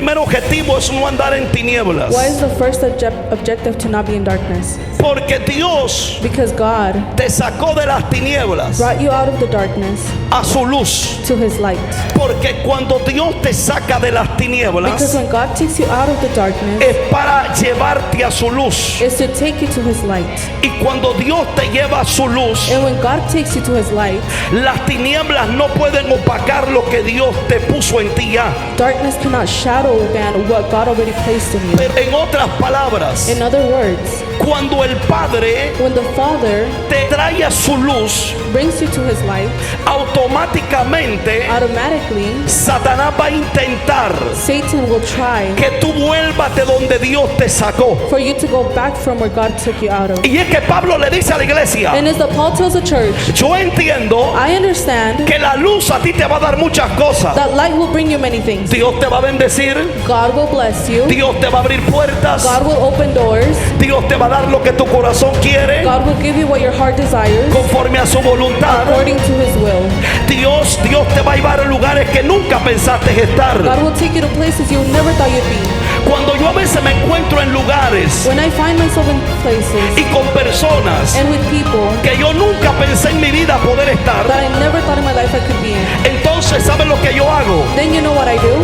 primer objetivo es no andar en tinieblas? Why is the first objective to not be in darkness? Porque Dios Because God te sacó de las tinieblas brought you out of the darkness a su luz. to His light. Porque cuando Dios te saca de las Because tinieblas when God takes you out of the darkness, es para llevarte a su luz. it's to take you to His light. Y cuando Dios te lleva a su luz, And when God takes you to His light, las tinieblas no pueden opacar lo que Dios te puso en ti ya. darkness cannot shadow ban what God already placed in you. Pero en otras palabras, In other words, cuando el Padre when the Father te trae a su luz, brings you to His light, automáticamente automatically Satanás va a intentar Satan will try que tú vuelvas de donde Dios te sacó. for you to go back from where God took you out of. Y es que Pablo le dice a la iglesia, And as the Paul tells the church, yo entiendo I understand que la luz a ti te va a dar muchas cosas. that light will bring you many things. Dios te va a bendecir, God will bless you. Dios te va a abrir puertas, God will open doors. Dios te va a dar lo que tu corazón quiere God will give you what your heart desires conforme a su voluntad. according to His will. Dios te va a llevar a lugares que nunca pensaste estar. God will take you to places you never thought you'd be. Cuando yo a veces me encuentro en lugares When I find myself in places y con personas and with people que yo nunca pensé en mi vida poder estar, that I never thought in my life I could be in, entonces ¿sabes lo que yo hago? then you know what I do?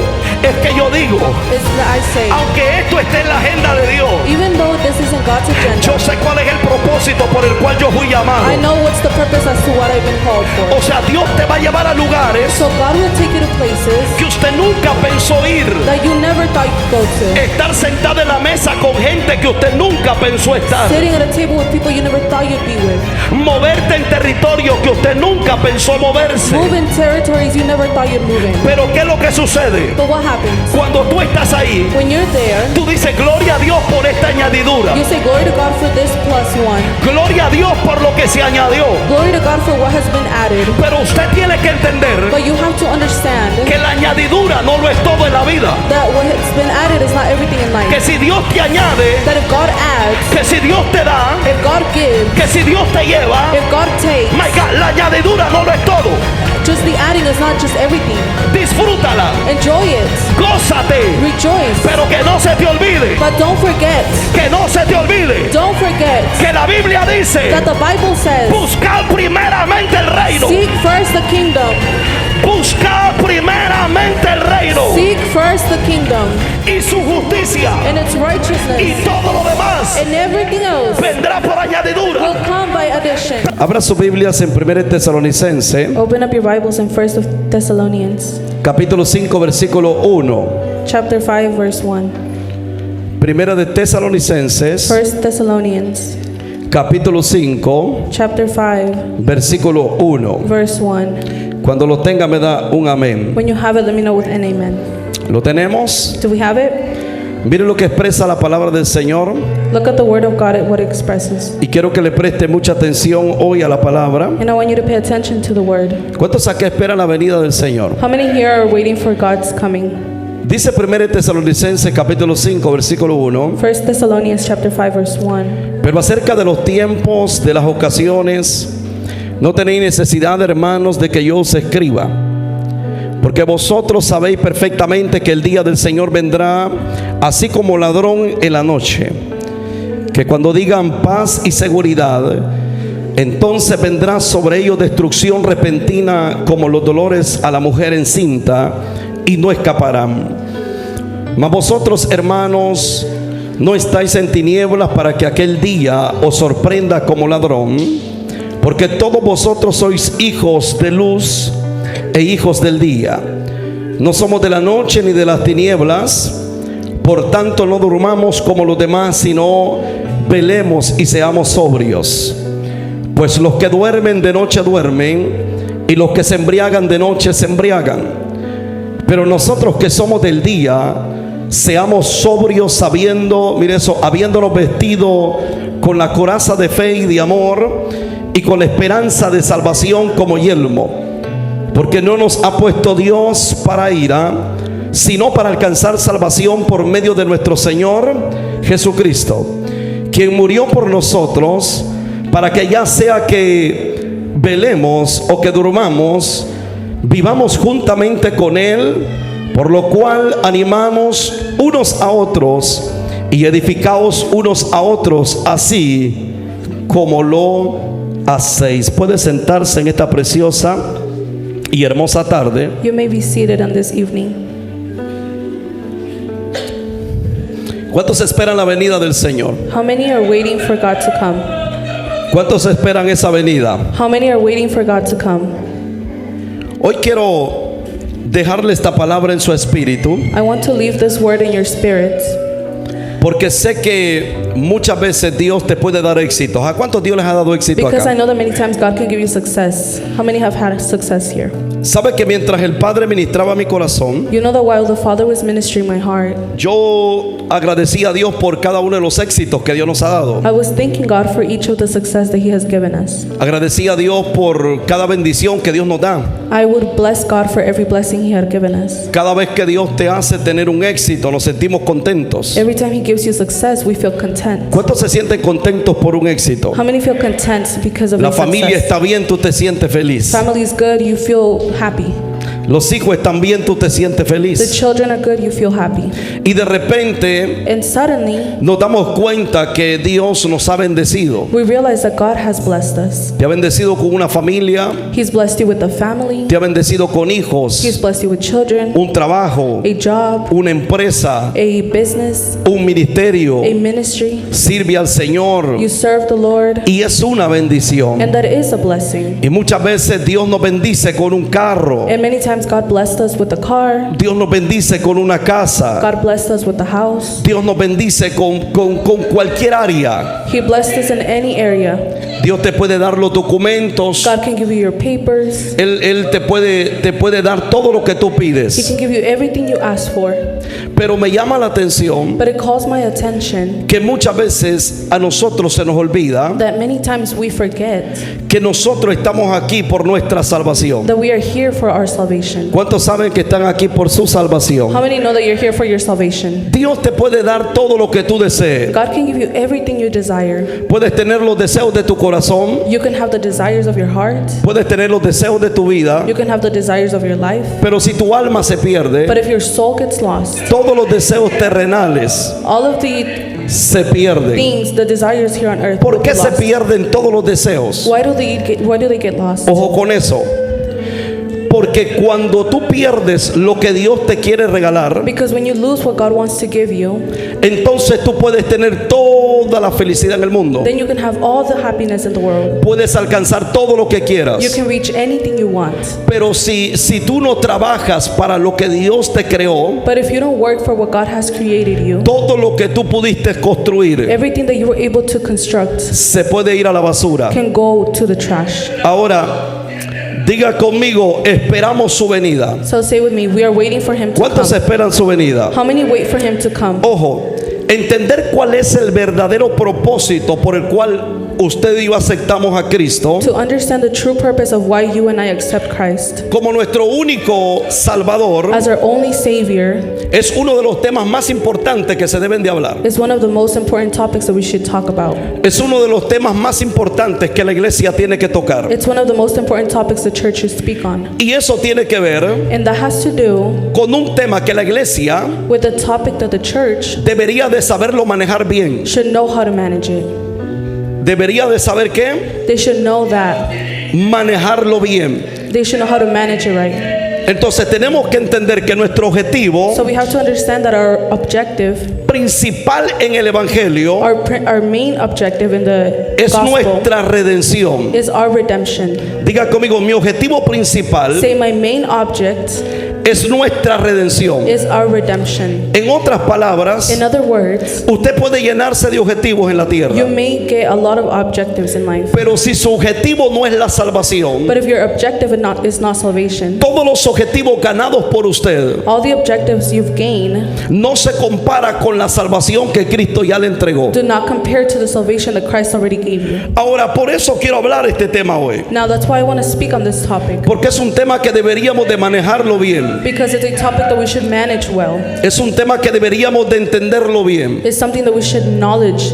Es que yo digo, Is that I say, aunque esto esté en la agenda de Dios, even though this isn't God's agenda, yo sé cuál es el propósito por el cual yo fui llamado. I know what's the purpose as to what I've been called for. O sea, Dios te va a llevar a lugares So God will take you to places que usted nunca pensó ir. that you never thought you'd go to. Estar sentado en la mesa con gente que usted nunca pensó estar. Sitting at a table with people you never thought you'd be with. Moverte en territorio que usted nunca pensó moverse. Move in territories you never thought you'd move in. Pero ¿qué es lo que sucede? But what happens? Cuando tú estás ahí, When you're there, tú dices gloria a Dios por esta añadidura. you say glory to God for this plus one. Gloria a Dios por lo que se añadió. Glory to God for what has been added. Pero usted tiene que entender But you have to understand que la añadidura no lo es todo en la vida. that what has been added is not everything in life. Que si Dios te añade, That if God adds, que si Dios te da, if God gives, que si Dios te lleva, if God takes, my God, la añadidura no lo es todo. just the adding is not just everything. Disfrútala, Enjoy it. gózate, Rejoice. pero que no se te olvide, But don't forget, que no se te olvide don't forget que la Biblia dice, that the Bible says, buscar primeramente el reino, seek first the kingdom. buscar primeramente el reino Seek first the kingdom y su justicia, and its y righteousness, todo lo demás and everything else vendrá por añadidura. will come by addition. Abra sus Biblias en 1 Tesalonicense, Open up your Bibles in 1 Thessalonians, capítulo 5, versículo 1. chapter 5, verse 1. Primera de Tesalonicenses, 1 Thessalonians, capítulo 5, chapter 5, versículo 1. verse 1. Cuando lo tenga me da un amén. When you have it, let me know with an amen. ¿Lo tenemos? Do we have it? Mire lo que expresa la palabra del Señor. Look at the word of God, at what it expresses. Y quiero que le preste mucha atención hoy a la palabra. And I want you to pay attention to the word. ¿Cuántos acá esperan la venida del Señor? How many here are waiting for God's coming? Dice 1 Tesalonicenses capítulo 5 versículo 1. 1 Thessalonians chapter 5, verse 1. Pero acerca de los tiempos, de las ocasiones, no tenéis necesidad, hermanos, de que yo os escriba, porque vosotros sabéis perfectamente que el día del Señor vendrá así como ladrón en la noche, que cuando digan paz y seguridad, entonces vendrá sobre ellos destrucción repentina como los dolores a la mujer encinta, y no escaparán. Mas vosotros, hermanos, no estáis en tinieblas para que aquel día os sorprenda como ladrón, porque todos vosotros sois hijos de luz e hijos del día. No somos de la noche ni de las tinieblas. Por tanto, no durmamos como los demás, sino velemos y seamos sobrios. Pues los que duermen de noche duermen, y los que se embriagan de noche se embriagan. Pero nosotros que somos del día, seamos sobrios, sabiendo, mire eso, habiéndonos vestido con la coraza de fe y de amor, y con la esperanza de salvación como yelmo. Porque no nos ha puesto Dios para ira, sino para alcanzar salvación por medio de nuestro Señor Jesucristo, quien murió por nosotros, para que ya sea que velemos o que durmamos, vivamos juntamente con Él, Por lo cual animamos unos a otros y edificaos unos a otros, así como lo hacéis. Puede sentarse en esta preciosa y hermosa tarde. You may be seated on this evening. ¿Cuántos esperan la venida del Señor? How many are waiting for God to come? ¿Cuántos esperan esa venida? How many are waiting for God to come? Hoy quiero dejarle esta palabra en su espíritu, I want to leave this word in your spirit porque sé que muchas veces Dios te puede dar éxito. ¿A cuántos Dios les ha dado éxito because I acá? know that many times God can give you success. How many have had success here? ¿Sabe que mientras el Padre ministraba mi corazón, You know that while the Father was ministering my heart, yo agradecí a Dios por cada uno de los éxitos que Dios nos ha dado? I was thanking God for each of the success that He has given us. Agradecí a Dios por cada bendición que Dios nos da. I would bless God for every blessing He had given us. Cada vez que Dios te hace tener un éxito, nos sentimos contentos. Every time He gives you success, we feel content. ¿Cuántos se sienten contentos por un éxito? How many feel content because of La your familia success? está bien, tú te sientes feliz. Family is good, you feel happy. Los hijos están bien, tú te sientes The feliz. children are good, you feel happy. Y de repente And suddenly, nos damos cuenta que Dios nos ha bendecido. we realize that God has blessed us. Te ha bendecido con una familia, He's blessed you with a family. te ha bendecido con He's hijos, blessed you with children, un trabajo, a job, una empresa, a business, un ministerio. a ministry. Sirve al Señor You serve the Lord, y es una bendición. and that is a blessing. Y muchas veces Dios nos bendice con un carro, And many times God blessed us with a car. Dios nos bendice con una casa, God blessed us with a house. Dios nos bendice con cualquier área. He blessed us in any area. Dios te puede dar los documentos, God can give you your papers. Él te puede dar todo lo que tú He pides. can give you everything you ask for. Pero me llama la atención But it calls my attention que muchas veces a nosotros se nos olvida that many times we forget que nosotros estamos aquí por nuestra salvación. that we are here for our salvation. ¿Cuántos saben que están aquí por su How salvación? many know that you're here for your salvation? Dios te puede dar todo lo que tú desees. God can give you everything you desire. Puedes tener los deseos de tu corazón, You can have the desires of your heart. puedes tener los deseos de tu vida, You can have the desires of your life. pero si tu alma se pierde, But if your soul gets lost, todos los deseos terrenales all of the se pierden. things, the desires here on earth will ¿Por be qué se lost. pierden todos los deseos? Why do they get lost? Ojo con eso. Porque cuando tú pierdes lo que Dios te quiere regalar, Because when you lose what God wants to give you, entonces tú puedes tener toda la felicidad en el mundo. then you can have all the happiness in the world. Puedes alcanzar todo lo que You quieras. can reach anything you want. Pero si tú no trabajas para lo que Dios te creó, But if you don't work for what God has created you, todo lo que tú pudiste construir everything that you were able to construct se puede ir a la basura. can go to the trash. Ahora, diga conmigo, esperamos su venida. So say with me, we are waiting for Him to ¿Cuántos come. esperan su venida? How many wait for Him to come? Ojo, entender cuál es el verdadero propósito por el cual usted y yo aceptamos a Cristo To understand the true purpose of why you and I accept Christ como nuestro único Salvador as our only Savior es uno de los temas más importantes que se deben de hablar. is one of the most important topics that we should talk about. Es uno de los temas más importantes que la iglesia tiene que tocar. It's one of the most important topics the church should speak on. Y eso tiene que ver And that has to do con un tema que la iglesia with the topic that the church debería de saberlo manejar bien. should know how to manage it. Debería de saber qué, They should know that. manejarlo bien. They should know how to manage it right. Entonces tenemos que entender que nuestro objetivo So we have to understand that our objective, principal en el Evangelio our main objective in the es gospel nuestra redención. is our redemption. Diga conmigo, mi objetivo principal Say my main object es nuestra redención. is our redemption. En otras palabras, In other words, usted puede llenarse de objetivos en la you tierra, may get a lot of objectives in life. pero si su objetivo no es la salvación, But if your objective is not salvation, todos los objetivos ganados por usted all the objectives you've gained no se compara con la salvación que Cristo ya le entregó. do not compare to the salvation that Christ already gave you. Ahora, por eso quiero hablar este tema hoy, Now that's why I want to speak on this topic, porque es un tema que deberíamos de manejarlo bien. because it's a topic that we should manage well. Es un tema que deberíamos de entenderlo bien. It's something that we should knowledge.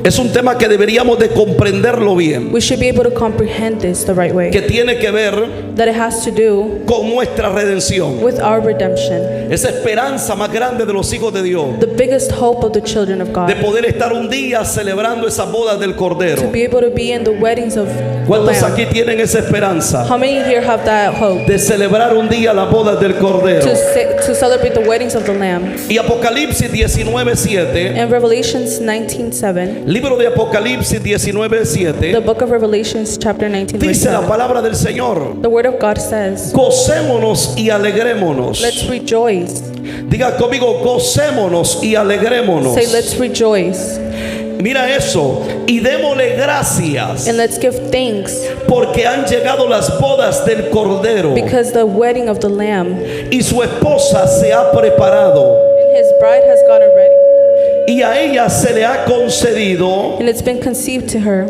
Es un tema que deberíamos de comprenderlo bien, We should be able to comprehend this the right way. que tiene que ver That it has to do con nuestra redención. with our redemption. Esa esperanza más grande de los hijos de Dios, The biggest hope of the children of God. de poder estar un día celebrando esas bodas del To Cordero. be able to be in the weddings of the ¿Cuántos Lamb. aquí tienen esa esperanza How many here have that hope? de celebrar un día las bodas del Cordero? To celebrate the weddings of the Lamb. Y Apocalipsis 19:7, In Revelations 19:7, libro de Apocalipsis the 19:7, book of Revelations chapter 19 verse dice la 7, palabra del Señor: the word of God says, gocémonos y alegrémonos. let's rejoice. Diga conmigo, gocémonos y alegrémonos. Say, let's rejoice. Mira eso, y démosle gracias And let's give thanks porque han llegado las bodas del Cordero because the wedding of the Lamb y su esposa se ha preparado and his bride has gotten ready. y a ella se le ha concedido And it's been conceived to her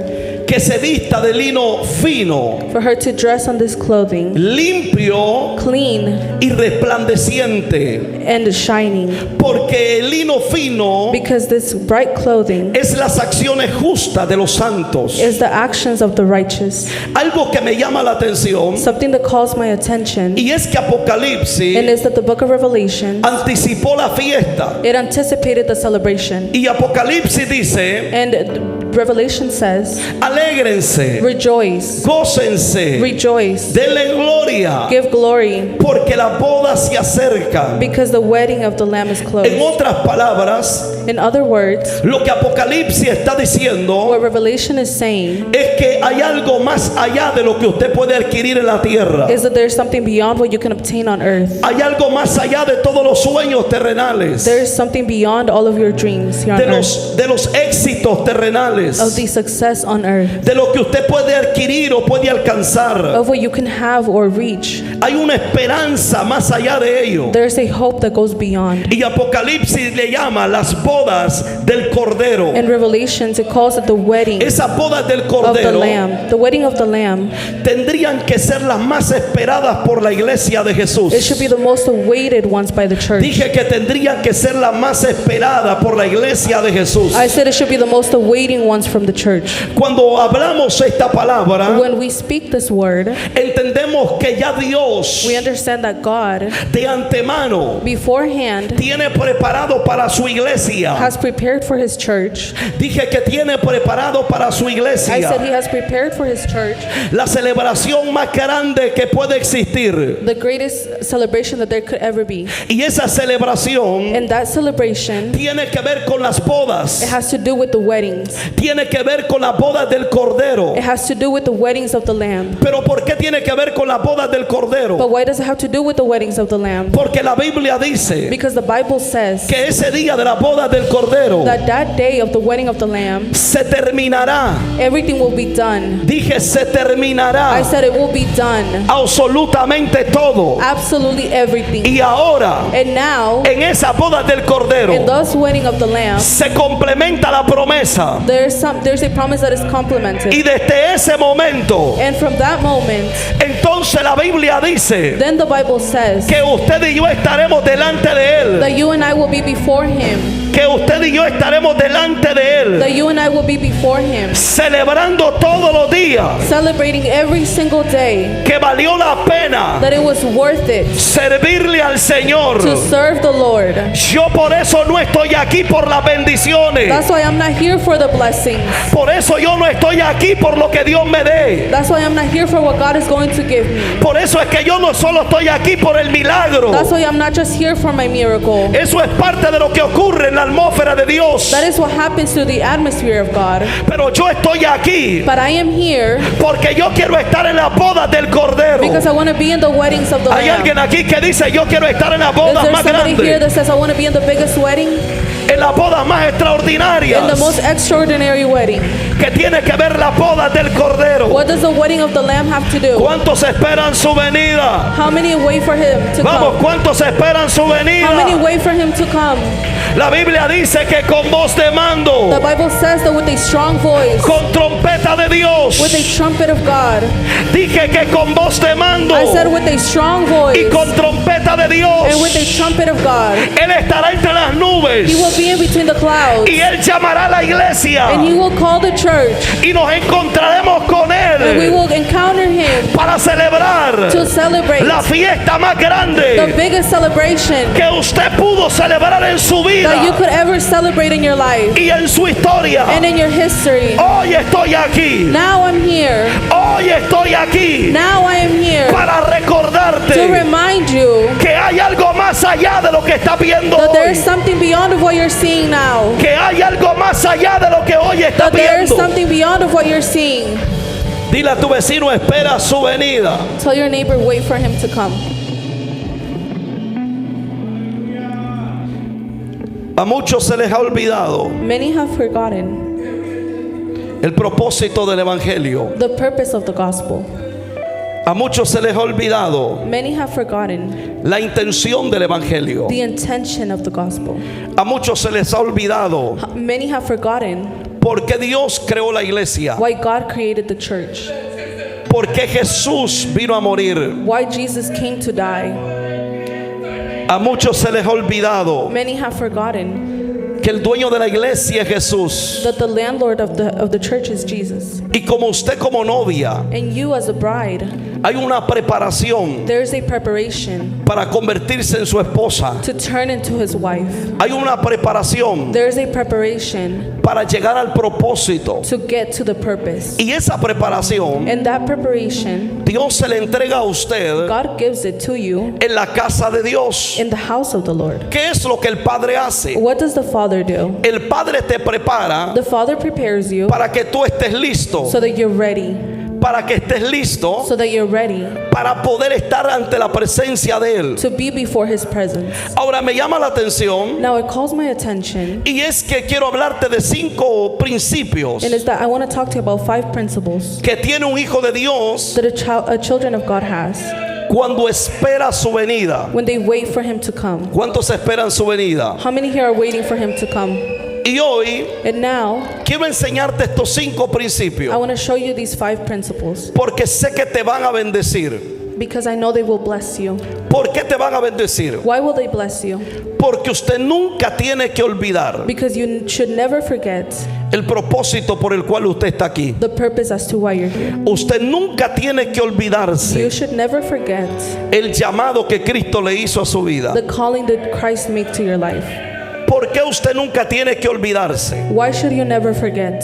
que se vista de lino fino, for her to dress on this clothing, limpio clean y resplandeciente, and shining. porque el lino fino Because this bright clothing es las acciones justas de los santos. is the actions of the righteous. Algo que me llama la atención Something that calls my attention, y es que Apocalipsis and is that the book of Revelation, anticipó la fiesta. it anticipated the celebration. Y Apocalipsis dice: And Revelation says, alégrense, rejoice, gócense, rejoice, denle gloria, give glory, porque la boda se acerca. because the wedding of the Lamb is En close. otras palabras, In other words, lo que Apocalipsis está diciendo what Revelation is saying es que hay algo más allá de lo que usted puede adquirir en la tierra. is that there's something beyond what you can obtain on earth. Hay algo más allá de todos los sueños terrenales, There is something beyond all of your dreams here on earth, de los éxitos terrenales, of the success on earth, de lo que usted puede adquirir o puede alcanzar. of what you can have or reach. Hay una esperanza más allá de ello. There's a hope that goes beyond. Y Apocalipsis le llama las bodas del Cordero. In Revelations, it calls it the wedding Esas bodas del of the Cordero Lamb. The wedding of the Lamb. tendrían que ser las más esperadas por la iglesia de Jesús. It should be the most awaited ones by the church. Dije que tendrían que ser las más esperadas por la iglesia de Jesús. I said it should be the most awaiting ones from the church. Cuando hablamos esta palabra, When we speak this word, entendemos que ya Dios we understand that God de antemano beforehand tiene preparado para su iglesia. has prepared for his church. Dije que tiene preparado para su I said iglesia he has prepared for his church la celebración más grande que puede existir. the greatest celebration that there could ever be. Y esa celebración And that celebration, tiene que ver con las it bodas, has to do with the weddings. tiene que ver con las bodas del Cordero. It has to do with the weddings of the Lamb. Pero ¿por qué tiene que ver con las bodas del Cordero? But why does it have to do with the weddings of the Lamb? Porque la Biblia dice Because the Bible says que ese día de las bodas del Cordero that day of the wedding of the Lamb, se terminará. everything will be done. Dije se I terminará said it will be done. absolutamente todo. Absolutely everything. Y ahora And now, en esas bodas del in Cordero those wedding of the Lamb, se complementa la promesa. there's a promise that is complemented. Y desde ese momento, And from that moment, entonces la Biblia dice then the Bible says que usted y yo estaremos delante de Él. that you and I will be before Him. Que usted y yo estaremos delante de Él. That you and I will be before Him. Celebrando todos los días Celebrating every single day que valió la pena that it was worth it servirle al Señor. to serve the Lord. Yo por eso no estoy aquí por las bendiciones. That's why I'm not here for the blessings. Por eso yo no estoy aquí por lo que Dios me dé. That's why I'm not here for what God is going to give me. Por eso es que yo no solo estoy aquí por el milagro. That's why I'm not just here for my miracle. Eso es parte de lo que ocurre en la atmósfera de Dios. That is what happens to the atmosphere of God. Pero yo estoy aquí But I am here porque yo quiero estar en las bodas del Cordero. because I want to be in the weddings of the Hay Lamb. alguien aquí que dice yo quiero estar en las Is bodas there más somebody here grandes, that says I want to be in the biggest wedding? en las bodas más In the extraordinarias most extraordinary wedding? que tiene que ver las bodas del Cordero? What does the wedding of the Lamb have to do? ¿Cuántos esperan su venida? How many wait for Him to Vamos, come? ¿cuántos esperan su How many venida? wait for Him to come? La Biblia dice que con voz de mando, The Bible says that with a strong voice, con trompeta de Dios, with a trumpet of God. dije que con voz de mando I said with a strong y voice con trompeta de and with a Dios, trumpet of God. Él estará entre las nubes He will be be in between the clouds. Y Él llamará a la iglesia. And he will call the church. Y nos encontraremos con And we Él will encounter him para celebrar to celebrate la fiesta más the grande biggest celebration que usted pudo celebrar en su that you vida could ever celebrate in your life y en su historia. and in your history. Hoy estoy aquí. Now I'm here. Hoy estoy aquí Now I am here para to recordarte remind you que hay algo más allá de lo que está viendo that there hoy. is something beyond of what you're seeing now. Que hay algo más allá de lo que hoy está That there is viendo. something beyond of what you're seeing. Dile a tu vecino, espera su venida. Tell your neighbor, wait for him to come. A muchos se les ha olvidado Many have forgotten el propósito del evangelio. the purpose of the gospel. A muchos se les ha olvidado Many have forgotten la intención del evangelio. the intention of the gospel. A muchos se les ha olvidado Many have forgotten por qué Dios creó la iglesia. why God created the church, Por qué Jesús vino a morir. why Jesus came to die. A muchos se les ha olvidado Many have forgotten que el dueño de la iglesia es Jesús. that the landlord of the church is Jesus. Y como usted como novia, And you as a bride, hay una preparación there is a preparation para convertirse en su esposa. to turn into his wife. Hay una preparación There is a preparation para llegar al propósito. to get to the purpose. Y esa preparación, And that preparation, Dios se le entrega a usted God gives it to you en la casa de Dios. in the house of the Lord. ¿Qué es lo que el Padre hace? What does the Father do? El Padre te prepara The Father prepares you para que tú estés listo, so that you're ready, para que estés listo so that you're ready para poder estar ante la presencia de Él. to be before his presence. Ahora me llama la atención Now it calls my attention, y es que quiero hablarte de 5 principios and is that I want to talk to you about 5 principles que tiene un hijo de Dios that a children of God has cuando espera su venida. when they wait for him to come. ¿Cuántos esperan su venida? How many here are waiting for him to come? Y hoy And now quiero enseñarte estos 5 I principios want to show you these 5 principles porque sé que te van a bendecir. because I know they will bless you. ¿Por qué te van a bendecir? Why will they bless you? Porque usted nunca tiene que olvidar Because you should never forget el propósito por el cual usted está aquí. the purpose as to why you're here. Usted nunca tiene que You olvidarse should never forget el llamado que Cristo le hizo a su vida. the calling that Christ made to your life. ¿Por qué usted nunca tiene que olvidarse? Why should you never forget?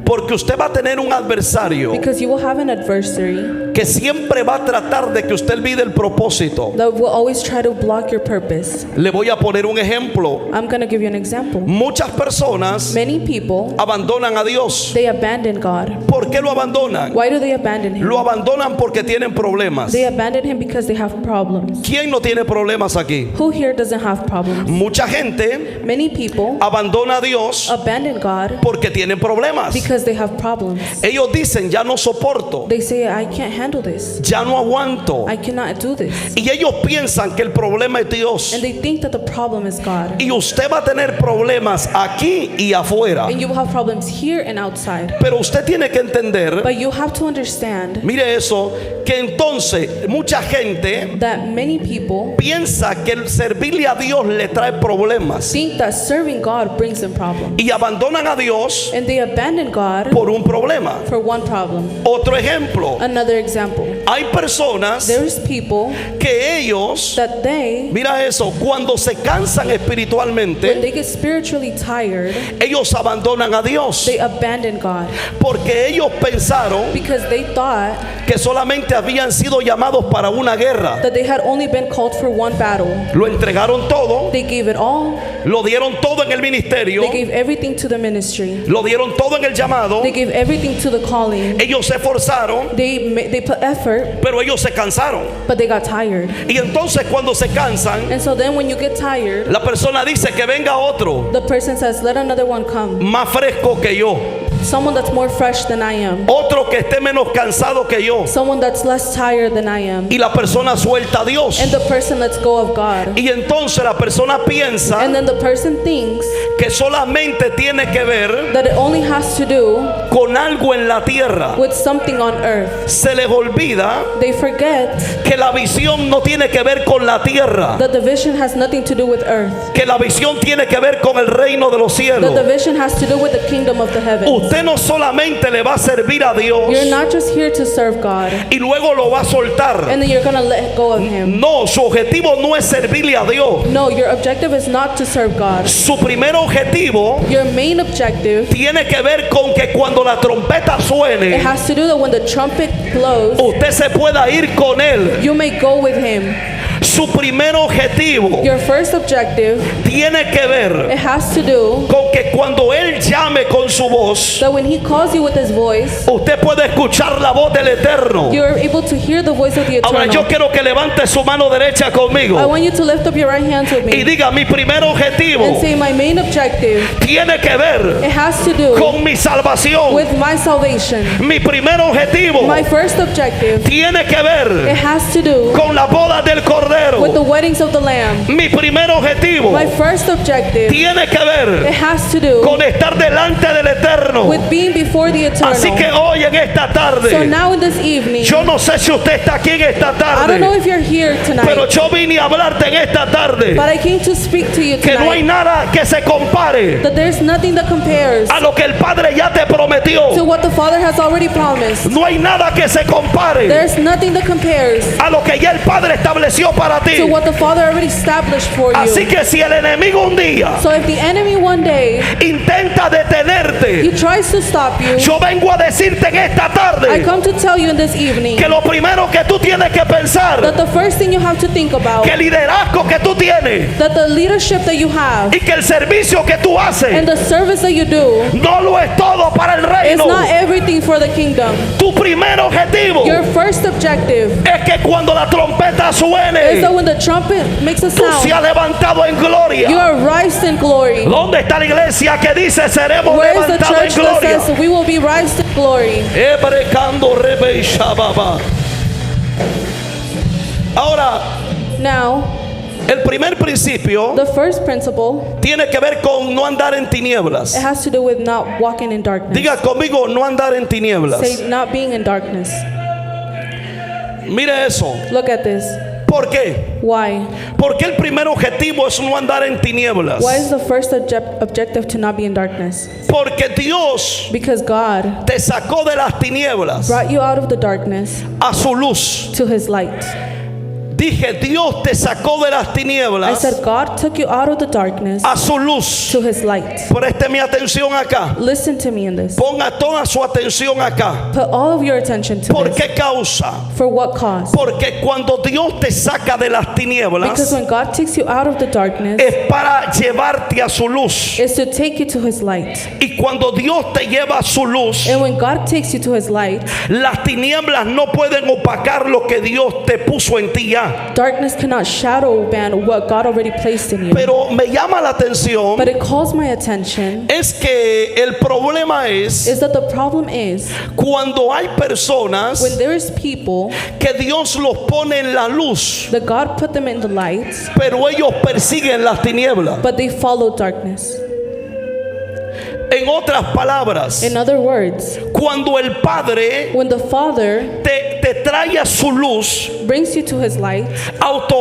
Porque usted va a tener un adversario Because you will have an adversary que siempre va a tratar de que usted olvide el propósito. that will always try to block your purpose. Le voy a poner un ejemplo. I'm going to give you an example. Muchas personas Many people, abandonan a Dios. they abandon God. ¿Por qué lo abandonan? Why do they abandon him? Lo abandonan porque tienen problemas. They abandon him because they have problems. ¿Quién no tiene problemas aquí? Who here doesn't have problems? Mucha gente Many people abandona a Dios abandon God porque tienen problemas. because they have problems. Ellos dicen, ya no soporto, They say, I can't handle this. ya no aguanto. I cannot do this. Y ellos piensan que el problema es Dios. And they think that the problem is God. Y usted va a tener problemas aquí y afuera. And you will have problems here and outside. Pero usted tiene que entender, But you have to understand mire eso, que entonces mucha gente that many people piensa que el servirle a Dios le trae problemas. think that serving God brings them problems. Y abandonan a Dios And they abandon God por un problema. for one problem. Otro ejemplo, Another example. hay personas There's people que ellos, that they, mira eso, cuando se cansan when espiritualmente, they get spiritually tired, ellos abandonan a Dios. they abandon God Porque ellos pensaron because they thought que solamente habían sido llamados para una guerra. that they had only been called for one battle. Lo entregaron todo, They gave it all. lo dieron todo en el ministerio, They gave everything to the ministry. lo dieron todo en el llamado. They gave everything to the calling. Ellos se esforzaron, They put effort, pero ellos se cansaron. but they got tired. Y entonces cuando se cansan, And so then when you get tired, la persona dice que venga otro the person says, let another one come más fresco que yo. Someone that's more fresh than I am. Otro que esté menos cansado que yo. Someone that's less tired than I am. Y la persona suelta a Dios. And the person lets go of God. Y entonces la persona piensa And then the person thinks que solamente tiene que ver that it only has to do con algo en la tierra. with something on earth. Se les olvida They forget que la visión no tiene que ver con la tierra, that the vision has nothing to do with earth. que la visión tiene que ver con el reino de los That the cielos. vision has to do with the kingdom of the heavens. Usted no solamente le va a servir a Dios You're not just here to serve God y luego lo va a soltar. and then you're going to let go of Him. No, su objetivo no es servirle a Dios. No, your objective is not to serve God. Su primer objetivo Your main objective, tiene que ver con que cuando la trompeta it suene, has to do that when the trumpet blows, usted se pueda ir con él. you may go with Him. Su primer objetivo Your first objective, tiene que ver it has to do con que cuando él llame con su voz, that when He calls you with His voice, usted puede escuchar la voz del Eterno. you're able to hear the voice of the Ahora yo Eternal. quiero que levante su mano derecha I conmigo want you to lift up your right hands with y me diga: mi primer objetivo and say, my main objective, tiene que ver it has to do con mi salvación. with my salvation. Mi primer objetivo My first objective, tiene que it ver has to do con la boda del Cordero. with the weddings of the Lamb. Mi primer objetivo My first objective, tiene que it ver has to do con estar delante del Eterno. with being before the Así que Eternal. hoy en esta So tarde, now in this evening, yo no sé si usted está aquí en esta I don't know tarde, if you're here pero tonight, yo vine a hablarte en esta tarde but I came to speak to you que no hay tonight nada que se compare that there's nothing that compares a lo que el Padre ya te to prometió. what the Father has already promised. No hay nada que se compare There's nothing that compares a lo que ya el Padre estableció para ti. to what the Father already established for Así you. que si el enemigo un día So if the enemy one day, intenta he detenerte, tries to stop you, yo vengo a decirte en esta I tarde come to tell you in this evening que lo primero que tú tienes que pensar, that the first thing you have to think about, que el liderazgo que tú tienes that the leadership that you have y que el servicio que tú haces and the service that you do no lo es todo para el is reino. not everything for the kingdom. Tu primer objetivo Your first objective es que cuando la trompeta is suene, that when the trumpet makes a tú seas sound, levantado en you gloria. are raised in glory. ¿Dónde está la iglesia que dice seremos Where is the levantados en church that gloria? says we will be raised in glory? Ebrecando rebe shababa. Ahora, Now, el primer principio the first principle, tiene que ver con no andar en tinieblas. it has to do with not walking in darkness. Diga conmigo, no andar en tinieblas. Say not being in darkness. Mire eso. Look at this. ¿Por qué? Why? Porque el primer objetivo es no andar en tinieblas. Why is the first objective to not be in darkness? Porque Dios Because God te sacó de las tinieblas brought you out of the darkness a su luz. to His light. Dije, Dios te sacó de las I tinieblas said God took you out of the darkness a su luz. to His light. Preste mi atención acá. Listen to me in this. Ponga toda su atención acá. Put all of your attention to ¿Por this. qué causa? For what cause? Porque cuando Dios te saca de las Because tinieblas when God takes you out of the darkness, es para llevarte a su luz. it's to take you to His light. Y cuando Dios te lleva a su luz, And when God takes you to His light, las tinieblas no pueden opacar lo que Dios te puso en ti ya. darkness cannot shadow ban what God already placed in you. Pero me llama la atención But it calls my attention es que el problema es is that the problem is cuando hay when personas there is people que Dios los pone en la luz, that God put them in the light, pero ellos persiguen las tinieblas. but they follow darkness. En otras palabras, In other words, cuando el Padre when the Father te trae a su luz, brings you to His light,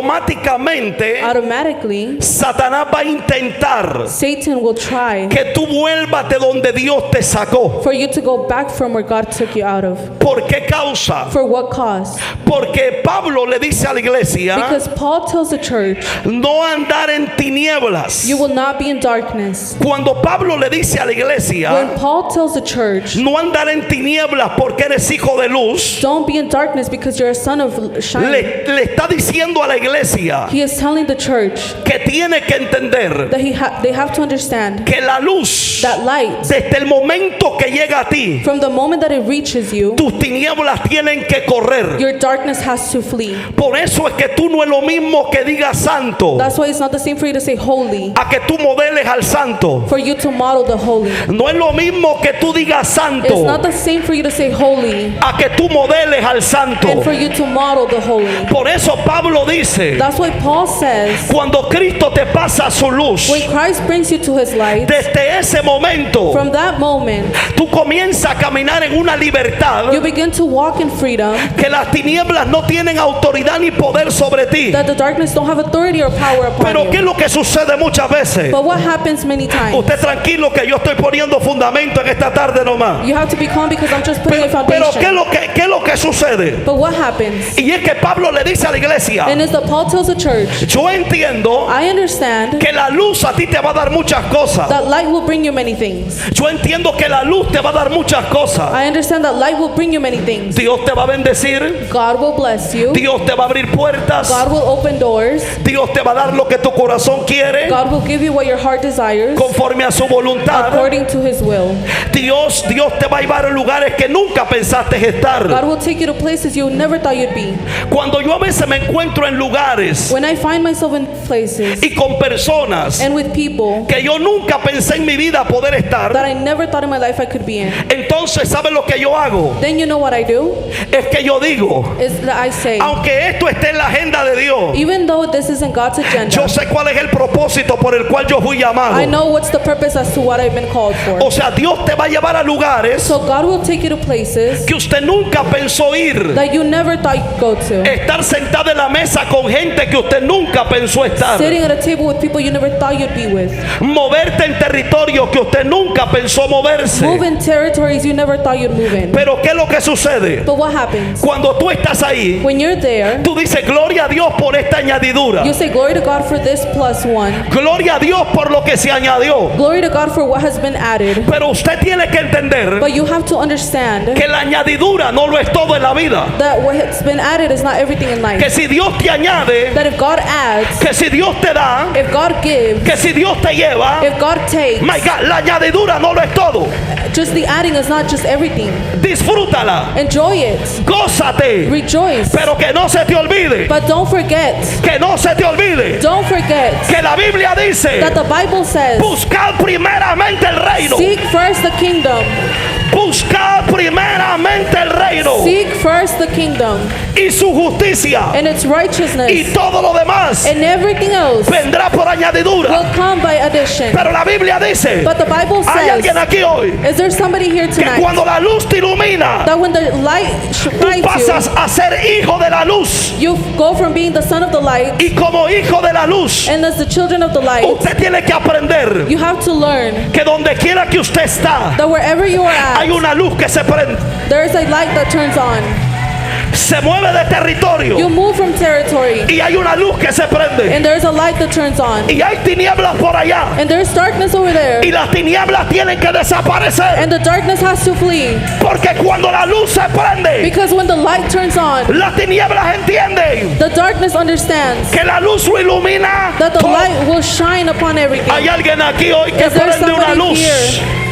automáticamente automatically Satanás va a intentar Satan will try que tú vuelvas de donde Dios te sacó. for you to go back from where God took you out of. ¿Por qué causa? For what cause? Porque Pablo le dice a la iglesia, Because Paul tells the church, no andar en tinieblas. you will not be in darkness. Cuando Pablo le dice a la When iglesia, Paul tells the church, no andar en tinieblas porque eres hijo de luz, don't be in darkness darkness because you're a son of shine. Le está diciendo a la iglesia He is telling the church que tiene que entender that they have to understand que la luz, that light, desde el momento que llega a ti, from the moment that it reaches you, tus tinieblas tienen que correr. your darkness has to flee. Por eso es que tú no es lo mismo que digas santo That's why it's not the same for you to say holy, a que tú modeles al santo. for you to model the holy. No es lo mismo que tú digas It's santo not the same for you to say holy a que tú modeles al santo. and for you to model the holy. Por eso Pablo dice, That's why Paul says, cuando Cristo te pasa su luz, when Christ brings you to his light, desde ese momento from that moment, tú comienzas a caminar en una libertad you begin to walk in freedom, que las tinieblas no tienen autoridad ni poder sobre ti. that the darkness don't have authority or power upon Pero ¿qué es you. lo que sucede muchas veces? But what happens many times? Usted tranquilo que yo estoy poniendo fundamento en esta tarde nomás. You have to be calm because I'm just putting a Pero ¿qué es foundation. qué es lo que sucede? But what happens? Y es que Pablo le dice a la iglesia, And is that Paul tells the church, yo entiendo I understand que la luz a ti te va a dar muchas cosas. that light will bring you many things. Yo entiendo que la luz te va a dar muchas cosas. I understand that light will bring you many things. Dios te va a bendecir, God will bless you. Dios te va a abrir puertas, God will open doors. Dios te va a dar lo que tu corazón quiere God will give you what your heart desires conforme a su voluntad. according to his will. Dios te va a llevar a lugares que nunca pensaste estar. God will take you to places you never thought you'd be. Cuando yo a veces me encuentro en lugares When I find myself in places y con personas and with people que yo nunca pensé en mi vida poder estar, that I never thought in my life I could be in, entonces ¿sabe lo que yo hago? then you know what I do? Es que yo digo, Is that I say, aunque esto esté en la agenda de Dios, even though this isn't God's yo agenda, sé cuál es el propósito por el cual yo fui llamado. I know what's the purpose as to what I've been called for. O sea, Dios te va a llevar a lugares So God will take you to places que usted nunca pensó ir. that you never thought you'd go to. Estar sentado en la mesa con gente que usted nunca pensó estar. Sitting at a table with people you never thought you'd be with. Moverte en territorio que usted nunca pensó moverse. Move in territories you never thought you'd move in. Pero ¿qué es lo que sucede? But what happens? Cuando tú estás ahí, When you're there, tú dices gloria a Dios por esta añadidura. you say glory to God for this plus one. Gloria a Dios por lo que se añadió. Glory to God for what has been added. Pero usted tiene que entender But you have to understand que la añadidura no lo es todo en la vida. that what's been added is not everything in life. Que si Dios te añade, That if God adds, que si Dios te da, if God gives, que si Dios te lleva, if God takes, my God, la añadidura no lo es todo. just the adding is not just everything. Disfrútala, Enjoy it. gózate, Rejoice. pero que no se te olvide, But don't forget, que no se te olvide don't forget que la Biblia dice, that the Bible says, buscad primeramente el reino, seek first the kingdom. buscad primeramente el reino Seek first the kingdom y su justicia, and its y righteousness, todo lo demás and everything else vendrá por añadidura. will come by addition. Pero la Biblia dice, But the Bible hay alguien says, aquí hoy is there somebody here que tonight cuando la luz te ilumina, that when the light tú shines pasas a ser hijo de la luz, you go from being the son of the light y como hijo de la luz and as the children of the light, usted tiene que aprender you have to learn que donde quiera que usted está that wherever you are hay at, una luz que se prende, there is a light that turns on. se mueve de territorio You move from territory y hay una luz que se prende and there is a light that turns on. y hay tinieblas por allá And there's darkness over there y las tinieblas tienen que desaparecer, and the darkness has to flee. porque cuando la luz se prende Because when the light turns on, las tinieblas entienden the darkness understands que la luz lo ilumina that the todo. light will shine upon everything. Hay alguien aquí hoy que Is there prende una somebody luz here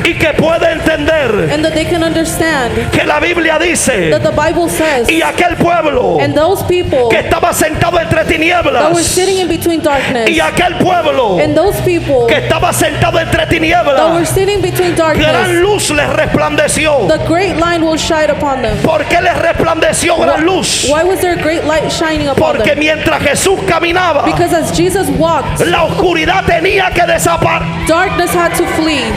y que puede entender and that they can understand que la Biblia dice, that the Bible says, y aquel pueblo and those people que estaba sentado entre that were tinieblas, sitting in between darkness, y aquel pueblo and those people que estaba sentado entre that were tinieblas, sitting between gran darkness, luz les resplandeció. the great light will shine upon them. ¿Por qué les resplandeció gran luz? Why was there a great light shining upon Porque them? mientras Jesús caminaba, Because as Jesus walked, la oscuridad tenía que desaparecer. darkness had to flee.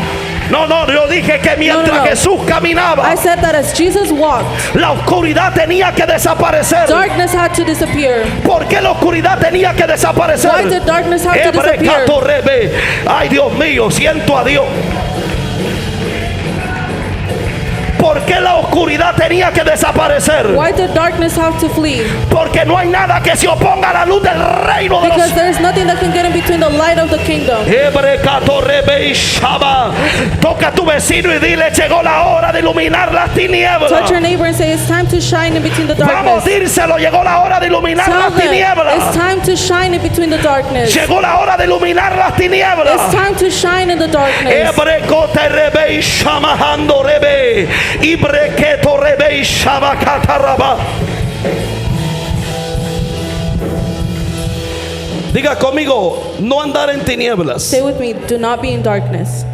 No, yo dije que mientras No. Jesús caminaba, I said that as Jesus walked, la oscuridad tenía que desaparecer. darkness had to disappear. ¿Por qué la oscuridad tenía que desaparecer? Why did darkness have to disappear? Rebe. Ay, Dios mío, siento a Dios. ¿Por qué la oscuridad tenía que desaparecer? Why did darkness have to flee? Porque no hay nada que se oponga a la luz del reino de Because los there's nothing that can get in between the light of the kingdom. Toca a tu vecino y dile: llegó la hora de iluminar las tinieblas. Touch your neighbor and say, it's time to shine in between the Vamos, darkness. dírselo: llegó la hora de iluminar Tell las them, it's tinieblas. time to shine in between the darkness. Llegó la hora de iluminar las It's tinieblas. time to shine in the darkness. Ebrekote rebe shamahando rebe ibreketo rebe shabakata raba. Diga conmigo: no andar en tinieblas. Say with me, do not be in darkness.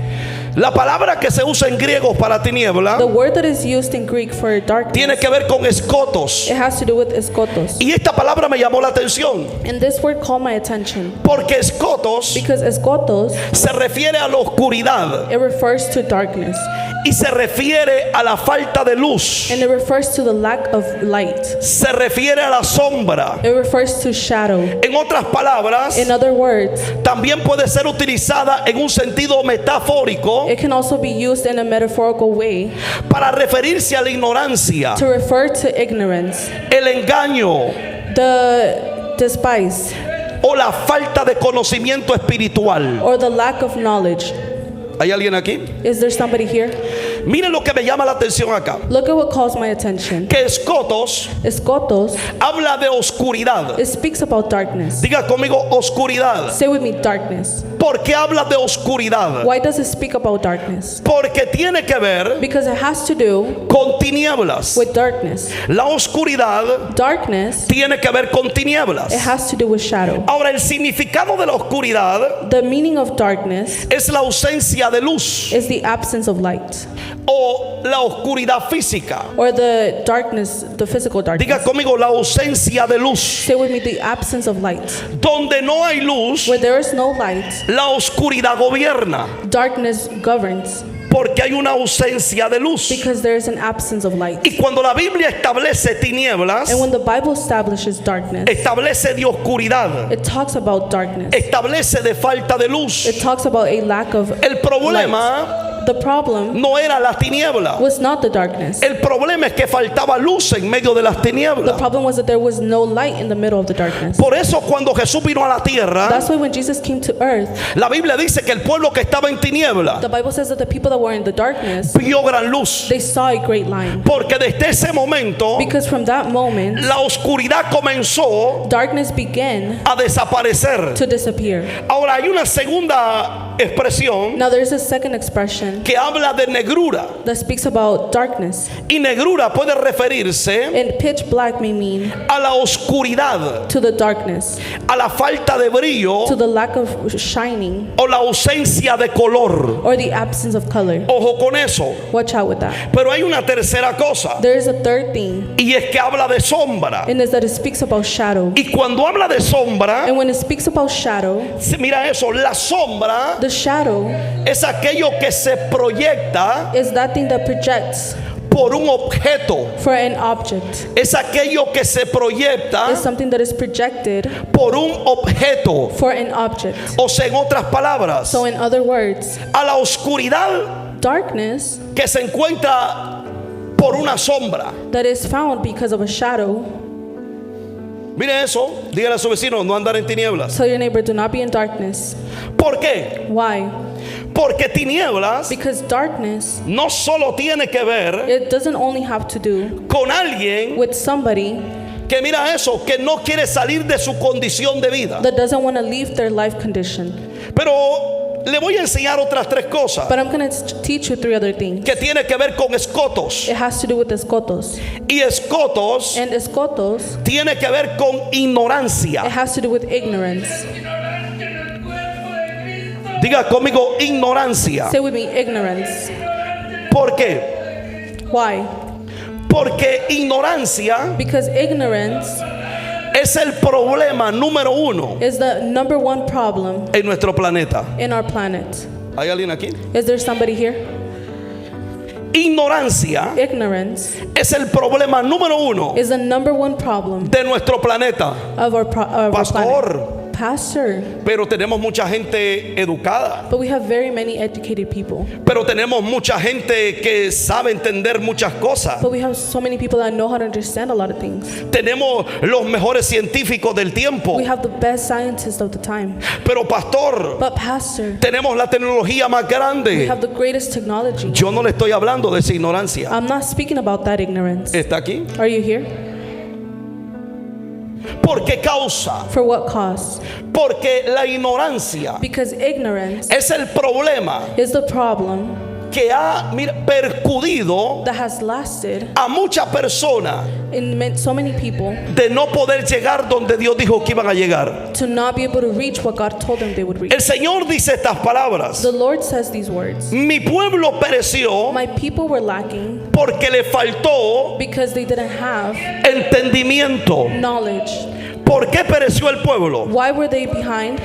La palabra que se usa en griego para tiniebla The word that is used in Greek for darkness, tiene que ver con escotos. it has to do with escotos. Y esta palabra me llamó la atención And this word caught my attention porque escotos because escotos, se refiere a la oscuridad it refers to darkness y se refiere a la falta de luz. and it refers to the lack of light. Se refiere a la sombra. It refers to shadow. En otras palabras, In other words, también puede ser utilizada en un sentido metafórico it can also be used in a metaphorical way para referirse a la ignorancia, to refer to ignorance, el engaño the despise, o la falta de conocimiento espiritual. or the lack of knowledge. ¿Hay alguien aquí? Is there somebody here? Miren lo que me llama la atención acá. Look at what calls my attention. Que escotos Escotos, habla de oscuridad. it speaks about darkness. Diga conmigo: oscuridad. Say with me, darkness. ¿Por qué habla de oscuridad? Why does it speak about darkness? Porque tiene que ver Because it has to do con tinieblas. with darkness. La oscuridad Darkness, tiene que ver con tinieblas. it has to do with shadow. Ahora, el significado de la oscuridad The meaning of darkness es la ausencia de luz is the absence of light, o la oscuridad física. or the darkness, the physical Diga darkness. conmigo: la ausencia de luz. Say with me, the absence of light. Donde no hay luz, Where there is no light, la oscuridad gobierna darkness governs porque hay una ausencia de luz. because there is an absence of light. Y cuando la Biblia establece tinieblas, And when the Bible establishes darkness, establece de oscuridad, it talks about darkness. establece de falta de luz. It talks about a lack of El problema light. The problem no era la tiniebla. was not the darkness. El problema es que faltaba luz en medio de las The tinieblas. problem was that there was no light in the middle of the darkness. Por eso cuando Jesús vino a la tierra, That's why when Jesus came to earth, la Biblia dice que el pueblo que estaba en tiniebla the Bible says that the people that were in the darkness, vio gran luz. they saw a great line. Porque desde ese momento Because from that moment, la oscuridad comenzó darkness began a desaparecer. to disappear. Ahora hay una segunda expresión Now there's a second expression que habla de negrura. that speaks about darkness. Y negrura puede referirse And pitch black may mean a la oscuridad, to the darkness, a la falta de brillo to the lack of shining, o la ausencia de color. or the absence of color. Ojo con eso. Watch out with that. Pero hay una tercera cosa, There is a third thing, y es que habla de sombra. and is that it speaks about shadow. Y cuando habla de sombra, And when it speaks about shadow, mira eso, la sombra the shadow es aquello que se proyecta is that thing that projects por un objeto. for an object. Es aquello que se proyecta It's something that is projected por un objeto. for an object. O sea, en otras palabras, So in other words, a la oscuridad darkness que se encuentra por una sombra. that is found because of a shadow. Mire eso, dígale a su vecino: no andar en tinieblas. Tell your neighbor, do not be in darkness. ¿Por qué? Why? Porque tinieblas Because darkness, no solo tiene que ver it doesn't only have to do con alguien with somebody que, mira eso, que no quiere salir de su condición de vida. that doesn't want to leave their life condition. Pero le voy a enseñar otras tres cosas But I'm going to teach you three other things. que tiene que ver con escotos. It has to do with escotos. Y escotos And escotos, tiene que ver con it ignorancia. has to do with ignorance. Diga conmigo: ignorancia. Say with me, ignorance. ¿Por qué? Why? Porque ignorancia Because ignorance es el problema número uno is the number one problem en nuestro planeta. in our planet. ¿Hay alguien aquí? Is there somebody here? Ignorancia Ignorance es el problema número uno is the number one problem de nuestro planeta. of our planet. Pastor, Pastor, pero tenemos mucha gente educada, but we have very many educated people. pero tenemos mucha gente que sabe entender muchas cosas. But we have so many people that know how to understand a lot of things. Tenemos los mejores científicos del tiempo, We have the best scientists of the time. pero pastor, But Pastor, tenemos la tecnología más we grande. have the greatest technology. Yo no le estoy hablando de esa ignorancia. I'm not speaking about that ignorance. ¿Está aquí? Are you here? ¿Por qué causa? For what cause? Porque la ignorancia Because ignorance es el problema is the problem que ha percudido that has lasted a muchas personas in so many people de no poder llegar donde Dios dijo que iban a llegar. to not be able to reach what God told them they would reach. El Señor dice estas palabras: The Lord says these words. mi pueblo pereció My people were lacking porque le faltó because they didn't have entendimiento. knowledge. ¿Por qué pereció el pueblo? Why were they behind?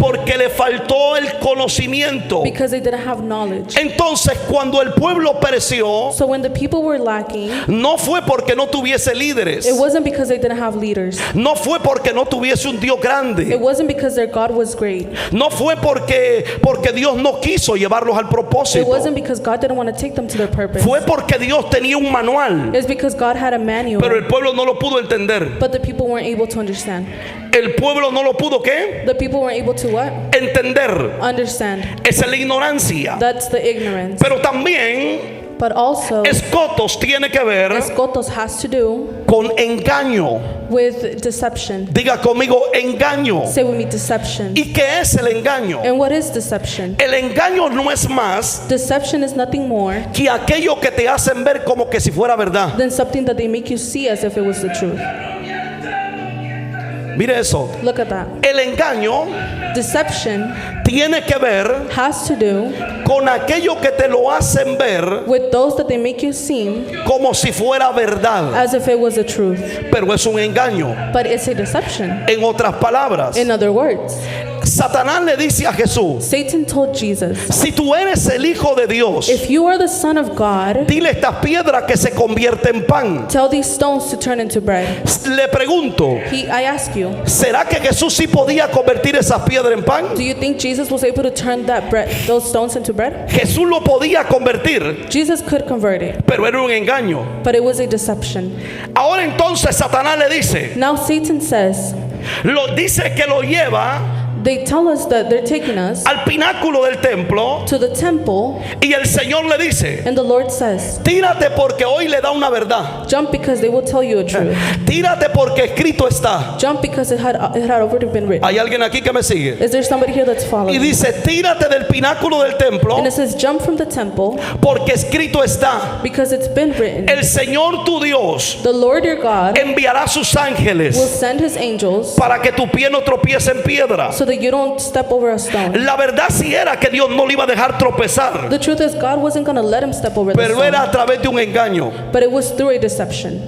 Porque le faltó el conocimiento. Because they didn't have knowledge. Entonces, cuando el pueblo pereció, So when the people were lacking, no fue porque no tuviese líderes, it wasn't because they didn't have leaders. no fue porque no tuviese un Dios It grande, wasn't because their God was great. no fue porque Dios no quiso llevarlos al It propósito, wasn't because God didn't want to take them to their purpose. fue porque Dios tenía un manual, It's because God had a manual, pero el pueblo no lo pudo entender. but the people weren't able to understand. El pueblo no lo pudo, ¿qué? The people weren't able to what? Entender. Understand. Esa es la ignorancia. That's the ignorance. Pero también But also, escotos tiene que ver escotos has to do con engaño. with deception. Diga conmigo, engaño. Say with me, deception. ¿Y qué es el engaño? And what is deception? El engaño no es más Deception is nothing more que aquello que te hacen ver como que si fuera verdad. than something that they make you see as if it was the truth. Mire eso. Look at that. El engaño Deception tiene que ver has to do con aquello que te lo hacen ver with those that they make you seem como si fuera verdad, as if it was the truth. pero es un engaño. But it's a deception. En otras palabras, In other words, Satanás le dice a Jesús: Satan told Jesus, si tú eres el Hijo de Dios, if you are the Son of God, dile a estas piedras que se convierte en pan. tell these stones to turn into bread. Le pregunto, I ask you, ¿será que Jesús sí podía convertir esas piedras en pan? do you think Jesus was able to turn those stones into bread? Jesús lo podía convertir, Jesus could convert it, pero era un engaño. but it was a deception. Ahora entonces Satanás le dice, Now Satan says, dice que lo lleva they tell us that they're taking us al pináculo del templo to the temple, y el Señor le dice: and the Lord says, tírate porque hoy le da una verdad. jump because they will tell you a truth. Tírate porque escrito está. Jump because it had already been written. ¿Hay alguien aquí que me sigue? Is there somebody here that's Y following? dice: tírate del pináculo del templo And it says, jump from the temple porque escrito está. because it's been written. El Señor tu Dios The Lord your God enviará sus will ángeles send his angels para que tu pie no tropiece en piedra. so that you don't step over a stone. La verdad sí era que Dios no le iba a dejar tropezar, The truth is, God wasn't going to let him step over the pero era stone, a través de un engaño. but it was through a deception.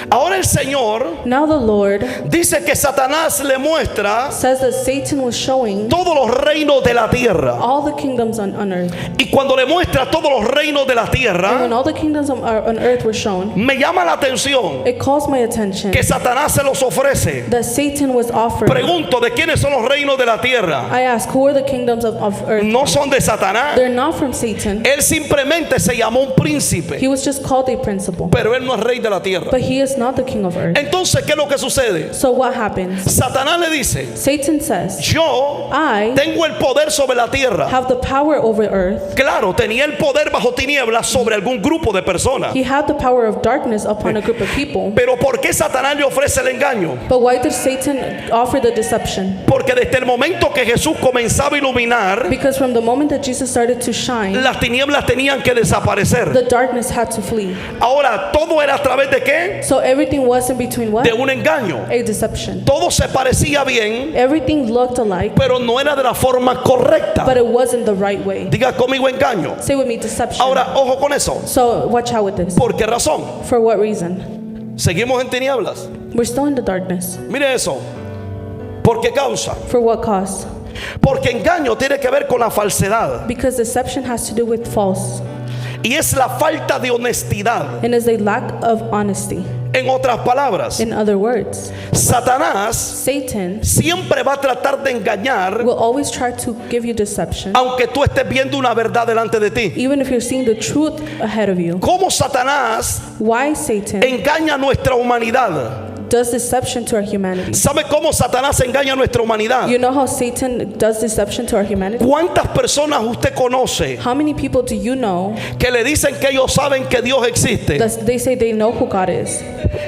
Ahora el Señor Now the Lord dice que Satanás le muestra says that Satan was showing todos los reinos de la tierra. all the kingdoms on earth. Y cuando le muestra todos los reinos de la And when tierra, all the kingdoms on earth were shown, me llama la atención it calls my attention que Satanás se los ofrece. that Satan was offering. Pregunto, ¿de quiénes son los reinos de la tierra? I ask, who are the kingdoms of earth? No son de Satanás. They're not from Satan. Él simplemente se llamó un príncipe, He was just called a principal, pero él no es rey de la tierra. but he is not the king of earth. Entonces, ¿qué es lo que sucede? So what happens? Satanás le dice: Satan says, yo I tengo el poder sobre la tierra. have the power over earth. Claro, tenía el poder bajo tinieblas sobre algún grupo de personas. He had the power of darkness upon a group of people. Pero ¿por qué Satanás le ofrece el engaño? But why did Satan offer the deception? Porque desde el momento que Jesús comenzaba a iluminar, Because from the moment that Jesus started to shine, las tinieblas tenían que desaparecer. the darkness had to flee. Ahora, todo era a través de ¿qué? So everything was in between what? De un engaño. A deception. Todo se parecía bien, Everything looked alike, pero no era de la forma correcta. but it wasn't the right way. Diga conmigo engaño. Say with me, deception. Ahora, ojo con eso. So watch out with this. ¿Por qué razón? For what reason? Seguimos en tinieblas. We're still in the darkness. Mire eso. ¿Por qué causa? For what cause? Porque engaño tiene que ver con la falsedad. Because deception has to do with false, Y es la falta de honestidad. and is a lack of honesty. En otras palabras, In other words, Satanás Satan siempre va a tratar de engañar, will always try to give you deception, aunque tú estés viendo una verdad delante de ti. even if you're seeing the truth ahead of you. ¿Cómo Satanás Why Satan engaña a nuestra humanidad? does deception to our humanity? ¿Sabe cómo Satanás engaña a nuestra humanidad? You know how Satan does deception to our humanity? ¿Cuántas personas usted conoce How many people do you know que le dicen que ellos saben que Dios existe, that they say they know who God is,